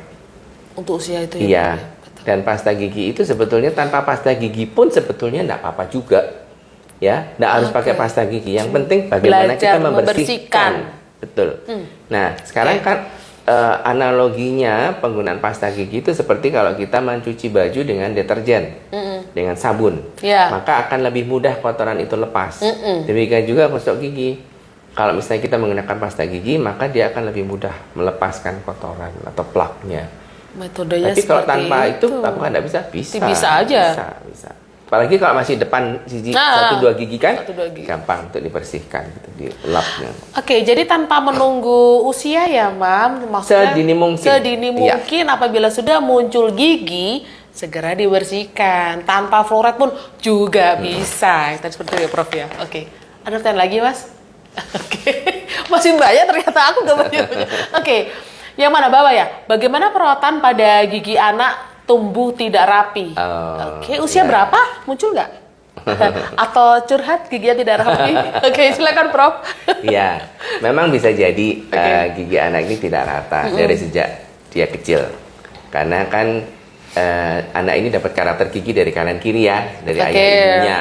Untuk usia itu Iya. ya. Dan pasta gigi itu sebetulnya tanpa pasta gigi pun sebetulnya enggak apa-apa juga. Ya, enggak harus pakai pasta gigi. Yang penting bagaimana kita membersihkan Betul. Nah, sekarang kan analoginya penggunaan pasta gigi itu seperti kalau kita mencuci baju dengan deterjen, dengan sabun, maka akan lebih mudah kotoran itu lepas. Demikian juga gosok gigi. Kalau misalnya kita menggunakan pasta gigi, maka dia akan lebih mudah melepaskan kotoran atau plaknya. Metodenya tapi kalau tanpa itu apakah nggak bisa? Bisa aja. Bisa. Apalagi kalau masih depan sisi 1-2 gigi kan, 1-2 gigi. gampang untuk dibersihkan, gitu, dilapnya. Oke, jadi tanpa menunggu usia ya, Mam, maksudnya Sedini mungkin. Sedini mungkin apabila sudah muncul gigi, segera dibersihkan. Tanpa fluoride pun juga bisa. Tadi seperti itu ya, Prof ya. Oke, ada pertanyaan lagi, Mas? Oke, masih banyak ternyata aku gak banyak. Oke, yang mana Bapak ya? Bagaimana perawatan pada gigi anak tumbuh tidak rapi? Oke, usia berapa? Muncul nggak? Atau curhat giginya tidak rapi? Oke, silakan Prof. Iya, memang bisa jadi gigi anak ini tidak rata dari sejak dia kecil. Karena kan anak ini dapat karakter gigi dari kanan kiri ya, dari ayah ibunya.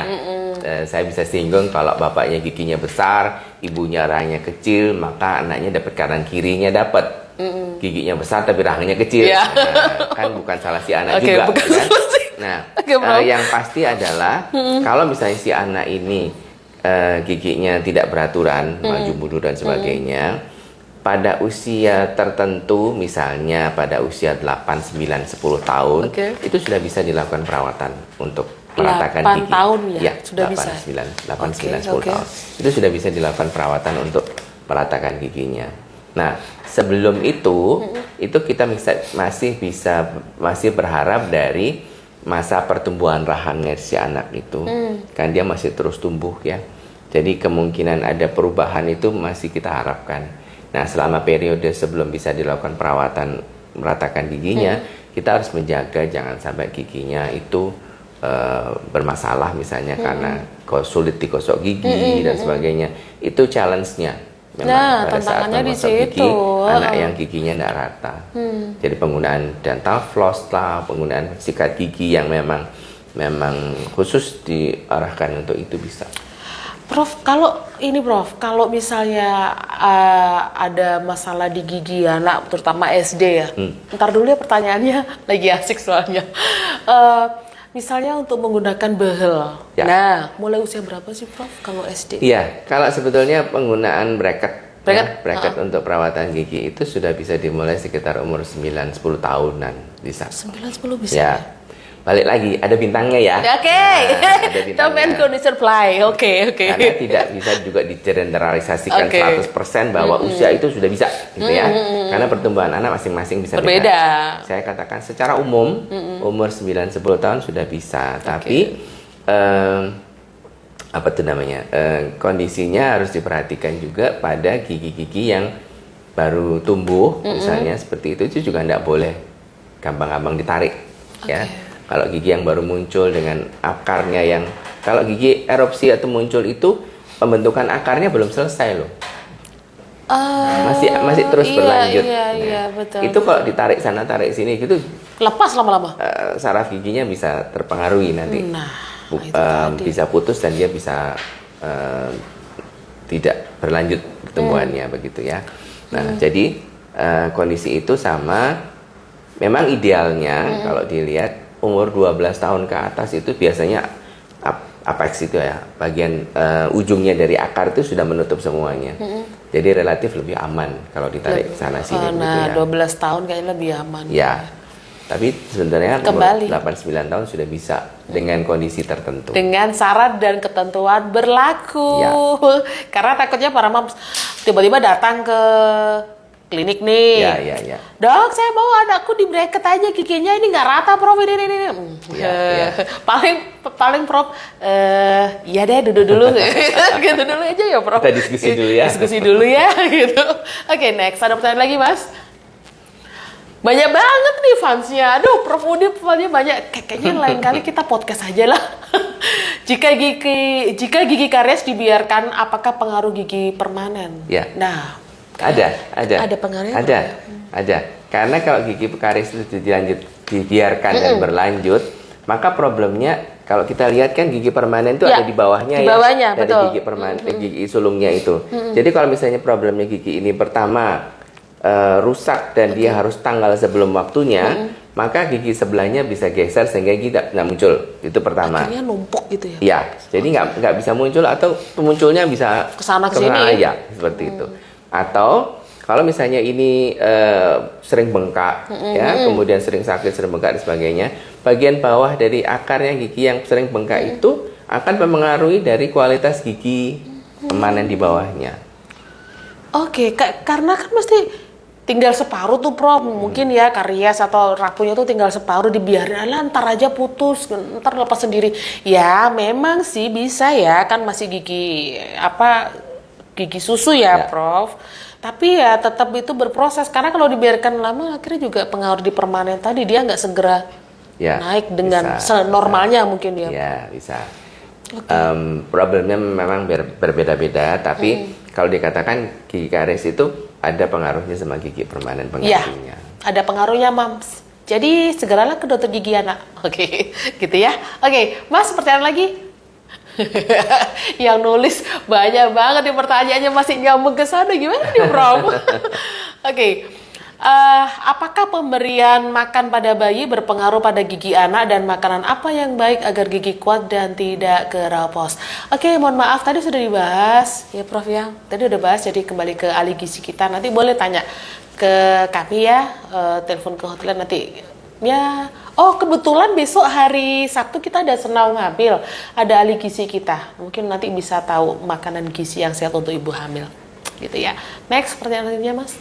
Saya bisa singgung kalau bapaknya giginya besar, ibunya rahangnya kecil, maka anaknya dapat kanan kirinya dapat. Giginya besar tapi rahangnya kecil. Nah, kan bukan salah si anak juga. Bukan kan? salah Nah, yang pasti adalah kalau misalnya si anak ini giginya tidak beraturan, maju mundur dan sebagainya, pada usia tertentu, misalnya pada usia 8, 9, 10 tahun, itu sudah bisa dilakukan perawatan untuk meratakan gigi. 8 tahun ya? Sudah 8, bisa? 9, 10 tahun. Itu sudah bisa dilakukan perawatan untuk meratakan giginya. Nah, sebelum itu kita masih berharap dari masa pertumbuhan rahangnya si anak itu, kan dia masih terus tumbuh ya. Jadi kemungkinan ada perubahan itu masih kita harapkan. Nah, selama periode sebelum bisa dilakukan perawatan meratakan giginya, kita harus menjaga jangan sampai giginya itu bermasalah misalnya karena sulit digosok gigi dan sebagainya. Itu challenge-nya. Memang pada saat menggosok gigi, anak yang giginya tidak rata. Jadi penggunaan dental floss lah, penggunaan sikat gigi yang memang khusus diarahkan untuk itu bisa. Prof, kalau misalnya ada masalah di gigi anak, terutama SD ya, ntar dulu ya pertanyaannya, lagi asik soalnya. Misalnya untuk menggunakan behel, nah mulai usia berapa sih Prof kalau SD? Iya, kalau sebetulnya penggunaan bracket untuk perawatan gigi itu sudah bisa dimulai sekitar umur 9-10 tahunan bisa. 9-10 bisa? Ya. Balik lagi, ada bintangnya ya. Oke. Term and condition apply. Oke. Karena tidak bisa juga digeneralisasikan 100% bahwa usia itu sudah bisa, gitu ya. Karena pertumbuhan anak masing-masing bisa beda. Saya katakan secara umum, umur 9-10 tahun sudah bisa. Tapi, kondisinya harus diperhatikan juga pada gigi-gigi yang baru tumbuh, misalnya seperti itu juga tidak boleh gampang-gampang ditarik, ya. Kalau gigi yang baru muncul dengan akarnya kalau gigi erupsi atau muncul itu pembentukan akarnya belum selesai loh. Masih terus berlanjut. Iya, betul. Itu kalau ditarik sana tarik sini gitu lepas lama-lama. Saraf giginya bisa terpengaruhi nanti. Bisa putus dan dia bisa tidak berlanjut pertumbuhannya begitu ya. Nah, jadi kondisi itu sama. Memang idealnya kalau dilihat umur 12 tahun ke atas itu biasanya apex itu ya, bagian ujungnya dari akar itu sudah menutup semuanya. Jadi relatif lebih aman kalau ditarik sana sini. Nah, 12 tahun kayaknya lebih aman. Ya, tapi sebenarnya umur 8-9 tahun sudah bisa dengan kondisi tertentu. Dengan syarat dan ketentuan berlaku. Ya. Karena takutnya para moms tiba-tiba datang ke klinik nih. Ya. Dok, saya mau anakku di bracket aja giginya ini nggak rata, Prof. Ini. Ya. Paling Prof. Iya deh, duduk dulu. Gitu dulu aja ya, Prof. Kita diskusi dulu ya. Diskusi dulu ya, gitu. Oke, next. Ada pertanyaan lagi, Mas? Banyak banget nih fansnya. Aduh, Prof. Udip fansnya banyak. Kayaknya lain kali kita podcast aja lah. Jika gigi karies dibiarkan, apakah pengaruh gigi permanen? Ya. Nah, Ada pengaruhnya? Ada. Karena kalau gigi karies itu dibiarkan dan berlanjut, maka problemnya kalau kita lihat kan gigi permanen itu Ya, ada di bawahnya di bawahnya, dari betul. gigi permanen, gigi sulungnya itu. Jadi kalau misalnya problemnya gigi ini pertama rusak dan dia harus tanggal sebelum waktunya, maka gigi sebelahnya bisa geser sehingga gigi nggak muncul. Itu pertama. Akhirnya numpuk gitu ya. Ya, jadi nggak bisa muncul atau munculnya bisa Kesana kesini. ya seperti itu. Atau kalau misalnya ini sering bengkak, ya, kemudian sering sakit, sering bengkak dan sebagainya, bagian bawah dari akarnya gigi yang sering bengkak itu akan mempengaruhi dari kualitas gigi permanen di bawahnya. Oke, karena kan mesti tinggal separuh tuh Prof, mungkin ya karies atau rapuhnya tuh tinggal separuh, dibiarin aja ntar aja putus, ntar lepas sendiri. Ya memang sih bisa ya, kan masih gigi gigi susu ya Prof. Tapi ya tetap itu berproses, karena kalau dibiarkan lama akhirnya juga pengaruh di permanen tadi, dia nggak segera naik dengan senormalnya mungkin ya. Ya bisa. Problemnya memang berbeda-beda, tapi kalau dikatakan gigi karies itu ada pengaruhnya sama gigi permanen penggantinya. Ya, ada pengaruhnya, Mams. Jadi segeralah ke dokter gigi anak. Oke, gitu ya. Oke, Mas, pertanyaan lagi? Yang nulis banyak banget nih pertanyaannya, masih nyambung ke sana. Gimana nih, Bro? Oke. Apakah pemberian makan pada bayi berpengaruh pada gigi anak, dan makanan apa yang baik agar gigi kuat dan tidak keropos? Oke, mohon maaf tadi sudah dibahas ya Prof ya. Tadi udah bahas, jadi kembali ke ahli gizi kita. Nanti boleh tanya ke kami ya, telepon ke hotline nanti. Ya, oh kebetulan besok hari Sabtu kita ada senam hamil, ada ahli gizi kita. Mungkin nanti bisa tahu makanan gizi yang sehat untuk ibu hamil, gitu ya. Next, pertanyaan selanjutnya, Mas.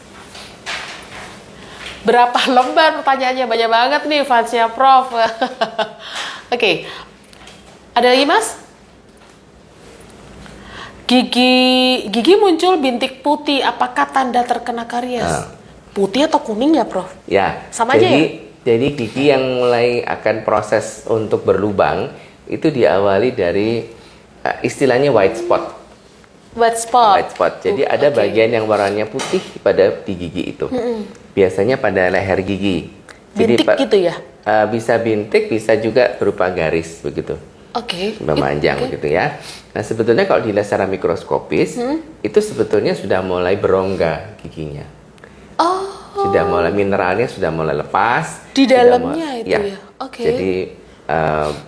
Berapa lembar? Pertanyaannya banyak banget nih fansnya Prof. Oke. Ada lagi, Mas? Gigi muncul bintik putih, apakah tanda terkena karies? Putih atau kuning ya, Prof? Ya. Sama aja ya? Jadi gigi yang mulai akan proses untuk berlubang itu diawali dari istilahnya white spot. White spot. White spot. Jadi ada bagian yang warnanya putih di gigi itu. Biasanya pada leher gigi. Bintik jadi, gitu ya? Bisa bintik, bisa juga berupa garis begitu. Oke. Memanjang begitu ya. Nah sebetulnya kalau dilihat secara mikroskopis, itu sebetulnya sudah mulai berongga giginya. Oh. Sudah mulai mineralnya sudah mulai lepas. Di dalamnya itu ya? Oke. Jadi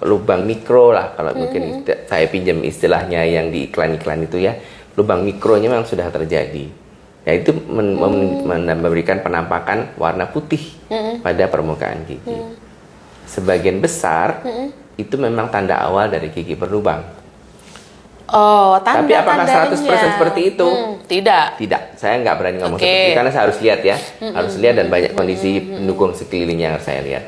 lubang mikro lah kalau mungkin saya pinjam istilahnya yang di iklan-iklan itu ya, lubang mikronya memang sudah terjadi. Ya itu memberikan penampakan warna putih pada permukaan gigi. Sebagian besar itu memang tanda awal dari gigi berlubang. Oh, tanda. Tapi apakah 100% seperti itu? Tidak. Tidak, saya nggak berani ngomong seperti itu karena saya harus lihat ya, harus lihat dan banyak kondisi pendukung sekelilingnya yang harus saya lihat,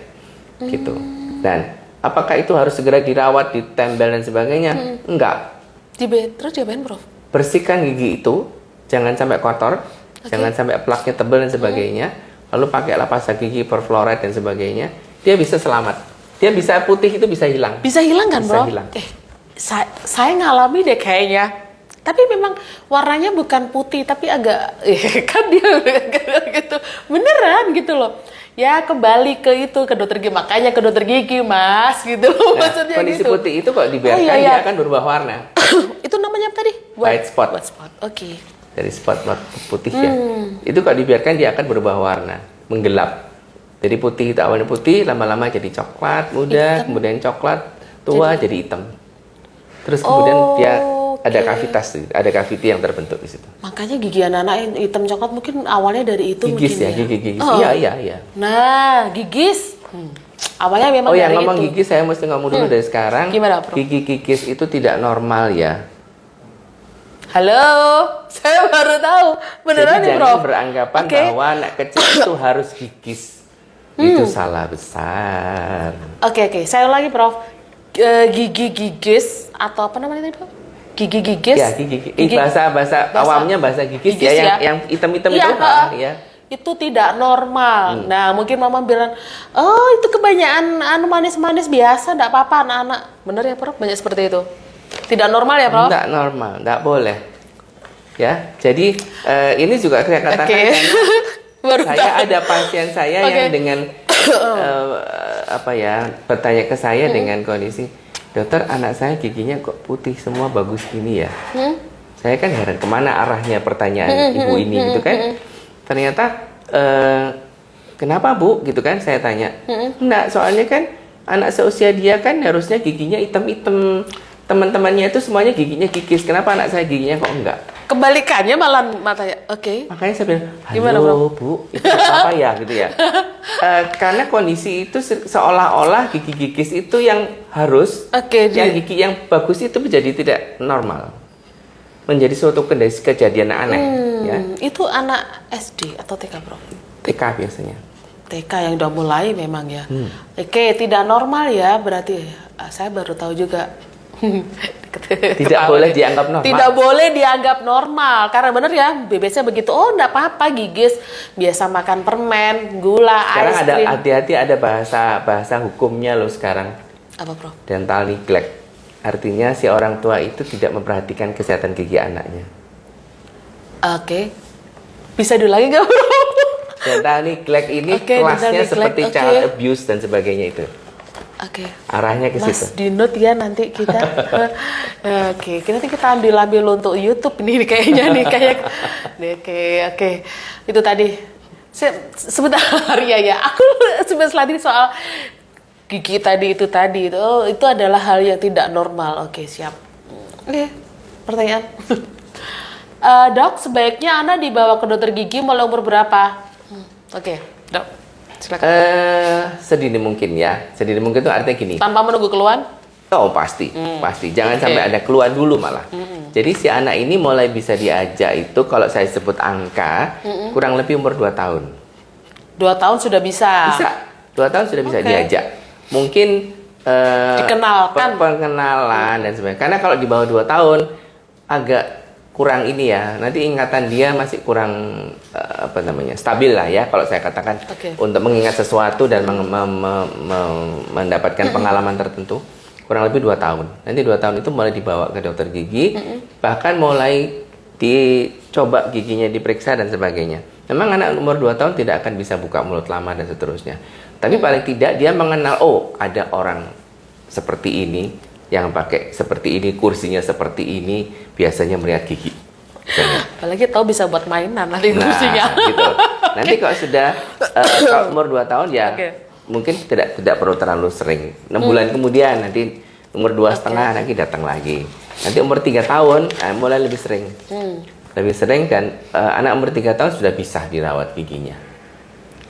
gitu. Dan apakah itu harus segera dirawat, ditempel dan sebagainya? Enggak. Terus diapain, Prof? Bersihkan gigi itu, jangan sampai kotor, jangan sampai plaknya tebal dan sebagainya. Lalu pakailah pasta gigi perfluoride dan sebagainya. Dia bisa selamat. Dia bisa putih itu bisa hilang. Bisa hilang kan, Bro? Bisa hilang. Saya ngalami deh kayaknya. Tapi memang warnanya bukan putih, tapi agak kan dia gitu. Beneran gitu loh. Ya kembali ke itu, ke dokter gigi. Makanya ke dokter gigi, Mas, gitu loh. Nah, maksudnya kondisi gitu. putih itu kok dibiarkan dia akan berubah warna. Itu namanya apa tadi? White spot. White spot. Oke. Dari spot putih ya. Itu kalau dibiarkan dia akan berubah warna, menggelap. Jadi putih itu awalnya putih, lama-lama jadi coklat muda, kemudian coklat tua jadi hitam. Terus kemudian dia ada cavity yang terbentuk di situ. Makanya gigi anak-anak yang hitam coklat mungkin awalnya dari itu Gigis mungkin ya, gigi-gigis. Oh. Iya. Nah, gigis. Awalnya memang dari dari ngomong itu. gigis saya mesti ngomong dulu dari sekarang. Gimana, Prof? Gigi gigis itu tidak normal ya. Halo, saya baru tahu. Beneran Jadi nih, Prof? jangan beranggapan bahwa anak kecil itu harus gigis. Itu salah besar. Oke. Saya ulangi, Prof. Gigi gigis atau apa namanya tadi, Prof? Gigi gigis. Ya, bahasa awamnya bahasa gigis ya, yang hitam-hitam itu ya. Itu tidak normal. Nah, mungkin Mama bilang, "Oh, itu kebanyakan manis-manis biasa, enggak apa-apa anak-anak." Bener ya, Prof? Banyak seperti itu. Tidak normal ya, Prof? Enggak normal, enggak boleh. Ya, jadi ini juga saya katakan saya ada pasien saya yang dengan bertanya ke saya dengan kondisi dokter anak saya giginya kok putih semua bagus gini ya. Saya kan heran kemana arahnya pertanyaan ibu ini gitu kan. Ternyata kenapa Bu gitu kan saya tanya. Enggak, soalnya kan anak seusia dia kan harusnya giginya hitam-hitam. Teman-temannya itu semuanya giginya kikis. Kenapa anak saya giginya kok enggak? Kebalikannya malah matanya. Oke. Makanya saya bilang, Gimana, halo Bu, itu apa ya gitu ya. Karena kondisi itu seolah-olah gigi kikis itu yang harus, yang gigi yang bagus itu menjadi tidak normal. Menjadi suatu kejadian aneh. Ya. Itu anak SD atau TK, Bro? TK biasanya. TK yang udah mulai memang ya. Oke, tidak normal ya berarti. Saya baru tahu juga. Tidak boleh dianggap normal. Tidak boleh dianggap normal karena bener ya BBC begitu. Oh, enggak apa-apa gigis, biasa makan permen, gula, sekarang ice ada cream. hati-hati ada bahasa hukumnya loh sekarang. Apa, Bro? Dental neglect. Artinya si orang tua itu tidak memperhatikan kesehatan gigi anaknya. Oke. Bisa diulangi nggak, Bro? Dental neglect ini Oke, kelasnya dental seperti neglect, child abuse dan sebagainya itu. Oke. Arahnya ke Mas situ. di note ya nanti kita. Oke, nanti kita ambil untuk YouTube ini kayaknya nih kayak. Oke. Itu tadi. Sebentar ya. Aku sebentar lagi soal gigi tadi itu itu adalah hal yang tidak normal. Oke, siap. Oke, pertanyaan. Dok, sebaiknya Ana dibawa ke dokter gigi mulai umur berapa? Oke, Dok. Silakan. Sedini mungkin ya. Sedini mungkin itu artinya gini. Tanpa menunggu keluhan? Oh pasti. Jangan sampai ada keluhan dulu malah. Jadi si anak ini mulai bisa diajak itu kalau saya sebut angka kurang lebih umur 2 tahun. 2 tahun sudah bisa. Bisa. 2 tahun sudah bisa diajak. Mungkin dikenalkan. Pengenalan dan sebagainya. Karena kalau di bawah 2 tahun agak kurang ini ya, nanti ingatan dia masih kurang stabil lah ya kalau saya katakan untuk mengingat sesuatu dan mendapatkan pengalaman tertentu kurang lebih 2 tahun. Nanti 2 tahun itu mulai dibawa ke dokter gigi, bahkan mulai dicoba giginya diperiksa dan sebagainya. Memang anak umur 2 tahun tidak akan bisa buka mulut lama dan seterusnya. Tapi paling tidak dia mengenal, oh ada orang seperti ini yang pakai seperti ini, kursinya seperti ini, biasanya melihat gigi. Apalagi tahu bisa buat mainan nanti kursinya. Gitu. Nanti kalau sudah kalau umur 2 tahun ya mungkin tidak perlu terlalu sering. 6 bulan kemudian nanti umur 2,5 nanti datang lagi. Nanti umur 3 tahun mulai lebih sering. Lebih sering dan anak umur 3 tahun sudah bisa dirawat giginya.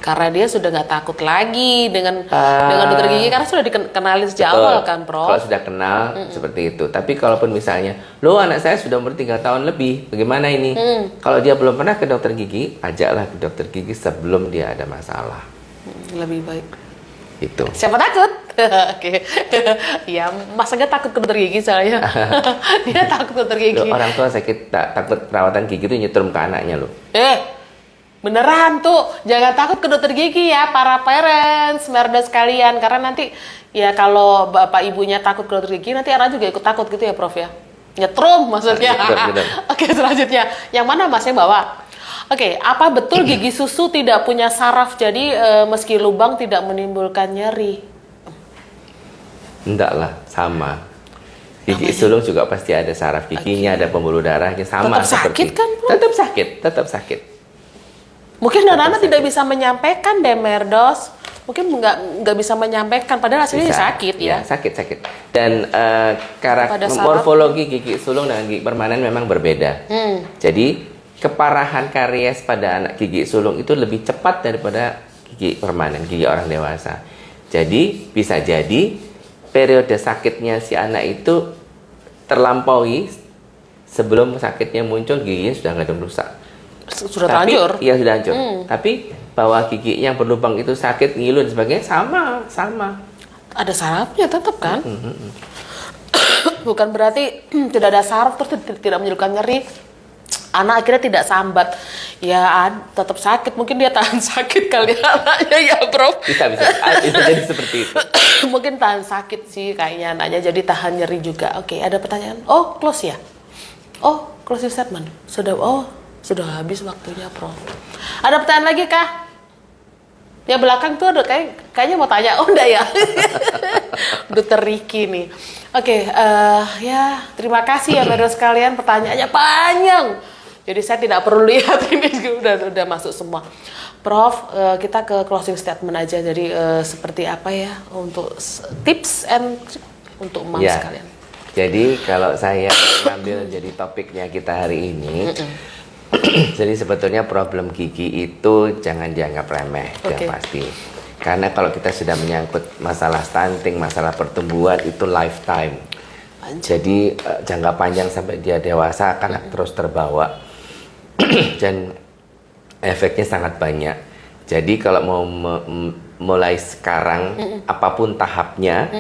Karena dia sudah nggak takut lagi dengan dokter gigi karena sudah dikenalin sejak awal kan, Prof. Kalau sudah kenal seperti itu. Tapi kalaupun misalnya, lo anak saya sudah umur 3 tahun lebih, bagaimana ini? Kalau dia belum pernah ke dokter gigi, ajaklah ke dokter gigi sebelum dia ada masalah. Lebih baik. Itu. Siapa takut? Oke. Ya, masa nggak takut ke dokter gigi soalnya. Dia takut ke dokter gigi. Loh, orang tua sakit takut perawatan gigi itu nyetrum ke anaknya lo. Beneran tuh, jangan takut ke dokter gigi ya para parents, merda sekalian. Karena nanti ya kalau bapak ibunya takut ke dokter gigi, nanti anak juga ikut takut gitu ya, Prof ya. Nyetrum maksudnya. Betul. Oke, selanjutnya. Yang mana Masnya bawa? Oke, apa betul gigi susu tidak punya saraf, jadi meski lubang tidak menimbulkan nyeri? Enggak lah, sama. Gigi sulung juga pasti ada saraf giginya, ada pembuluh darahnya, sama tetap sakit kan, Bro? Tetap sakit. Mungkin anak-anak tidak bisa menyampaikan Demerdos, mungkin nggak bisa menyampaikan, padahal hasilnya sakit ya. Sakit. Dan karakter morfologi gigi sulung dengan gigi permanen memang berbeda. Jadi keparahan karies pada anak gigi sulung itu lebih cepat daripada gigi permanen, gigi orang dewasa. Jadi bisa jadi periode sakitnya si anak itu terlampaui sebelum sakitnya muncul, giginya sudah nggak ada rusak. Sudah terlanjur? Iya sudah hancur. Tapi bahwa gigi yang berlubang itu sakit, ngilu dan sebagainya sama. Ada sarafnya tetap kan? Bukan berarti tidak ada saraf terus tidak menyebabkan nyeri. Anak akhirnya tidak sambat. Ya tetap sakit. Mungkin dia tahan sakit kali anaknya ya, Prof. Bisa jadi seperti itu. Mungkin tahan sakit sih kayaknya anaknya, jadi tahan nyeri juga. Oke, ada pertanyaan? Oh, close ya? Oh, closing statement. Sudah habis waktunya, Prof. Ada pertanyaan lagi, Kak? Yang belakang tuh ada kayaknya mau tanya. Oh, enggak ya? Dokter Riki nih. Oke, ya terima kasih ya Pedro sekalian, pertanyaannya panjang. Jadi saya tidak perlu lihat ini udah masuk semua. Prof, kita ke closing statement aja. Jadi seperti apa ya untuk tips and trick untuk mom Ya. sekalian. Jadi kalau saya ngambil jadi topiknya kita hari ini, jadi sebetulnya problem gigi itu jangan dianggap remeh, yang pasti. Karena kalau kita sudah menyangkut masalah stunting, masalah pertumbuhan itu lifetime. Jadi jangka panjang sampai dia dewasa akan terus terbawa. Dan efeknya sangat banyak. Jadi kalau mau mulai sekarang, apapun tahapnya,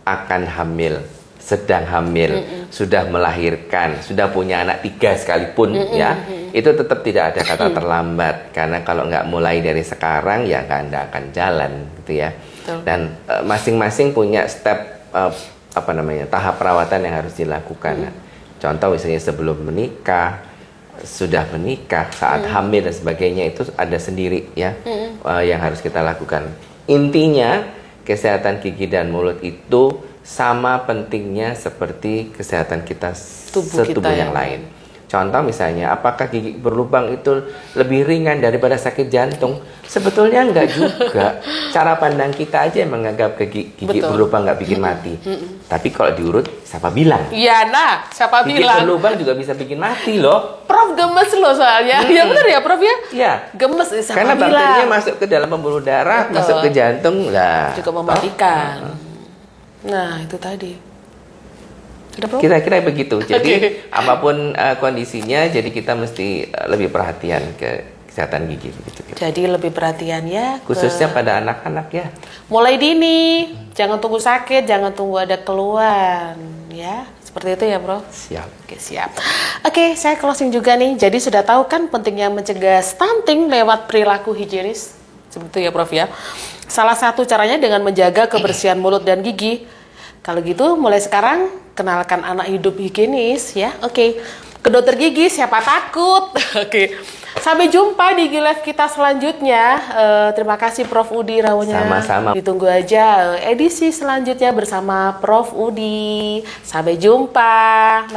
akan hamil, sedang hamil, sudah melahirkan, sudah punya anak 3 sekalipun, ya, itu tetap tidak ada kata terlambat. Karena kalau nggak mulai dari sekarang, ya nggak akan jalan, gitu ya. Dan masing-masing punya step tahap perawatan yang harus dilakukan. Contoh misalnya sebelum menikah, sudah menikah, saat hamil dan sebagainya itu ada sendiri ya yang harus kita lakukan. Intinya kesehatan gigi dan mulut itu sama pentingnya seperti kesehatan kita setubuh yang lain. Contoh misalnya, apakah gigi berlubang itu lebih ringan daripada sakit jantung? Sebetulnya enggak juga. Cara pandang kita aja yang menganggap gigi berlubang nggak bikin mati. Tapi kalau diurut, siapa bilang? Iya, nah, siapa gigi bilang? berlubang juga bisa bikin mati loh. Prof gemes loh soalnya. Ya benar ya Prof ya? Iya. Gemes siapa Karena bilang? bakterinya masuk ke dalam pembuluh darah, masuk ke jantung, lah. Juga mematikan. Nah, itu tadi. Kira-kira begitu. Jadi apapun kondisinya, jadi kita mesti lebih perhatian ke kesehatan gigi. Jadi lebih perhatian ya. Khususnya pada anak-anak ya. Mulai dini, jangan tunggu sakit, jangan tunggu ada keluhan, ya. Seperti itu ya, Bro. Siap. Oke, siap. Oke, saya closing juga nih. Jadi sudah tahu kan pentingnya mencegah stunting lewat perilaku higienis. Seperti itu ya, Prof ya. Salah satu caranya dengan menjaga kebersihan mulut dan gigi. Kalau gitu, mulai sekarang kenalkan anak hidup higienis ya. Oke. Ke dokter gigi, siapa takut? Oke. Sampai jumpa di Gigi Live kita selanjutnya. Terima kasih Prof Udi Rawanya. Sama-sama. Ditunggu aja edisi selanjutnya bersama Prof Udi. Sampai jumpa.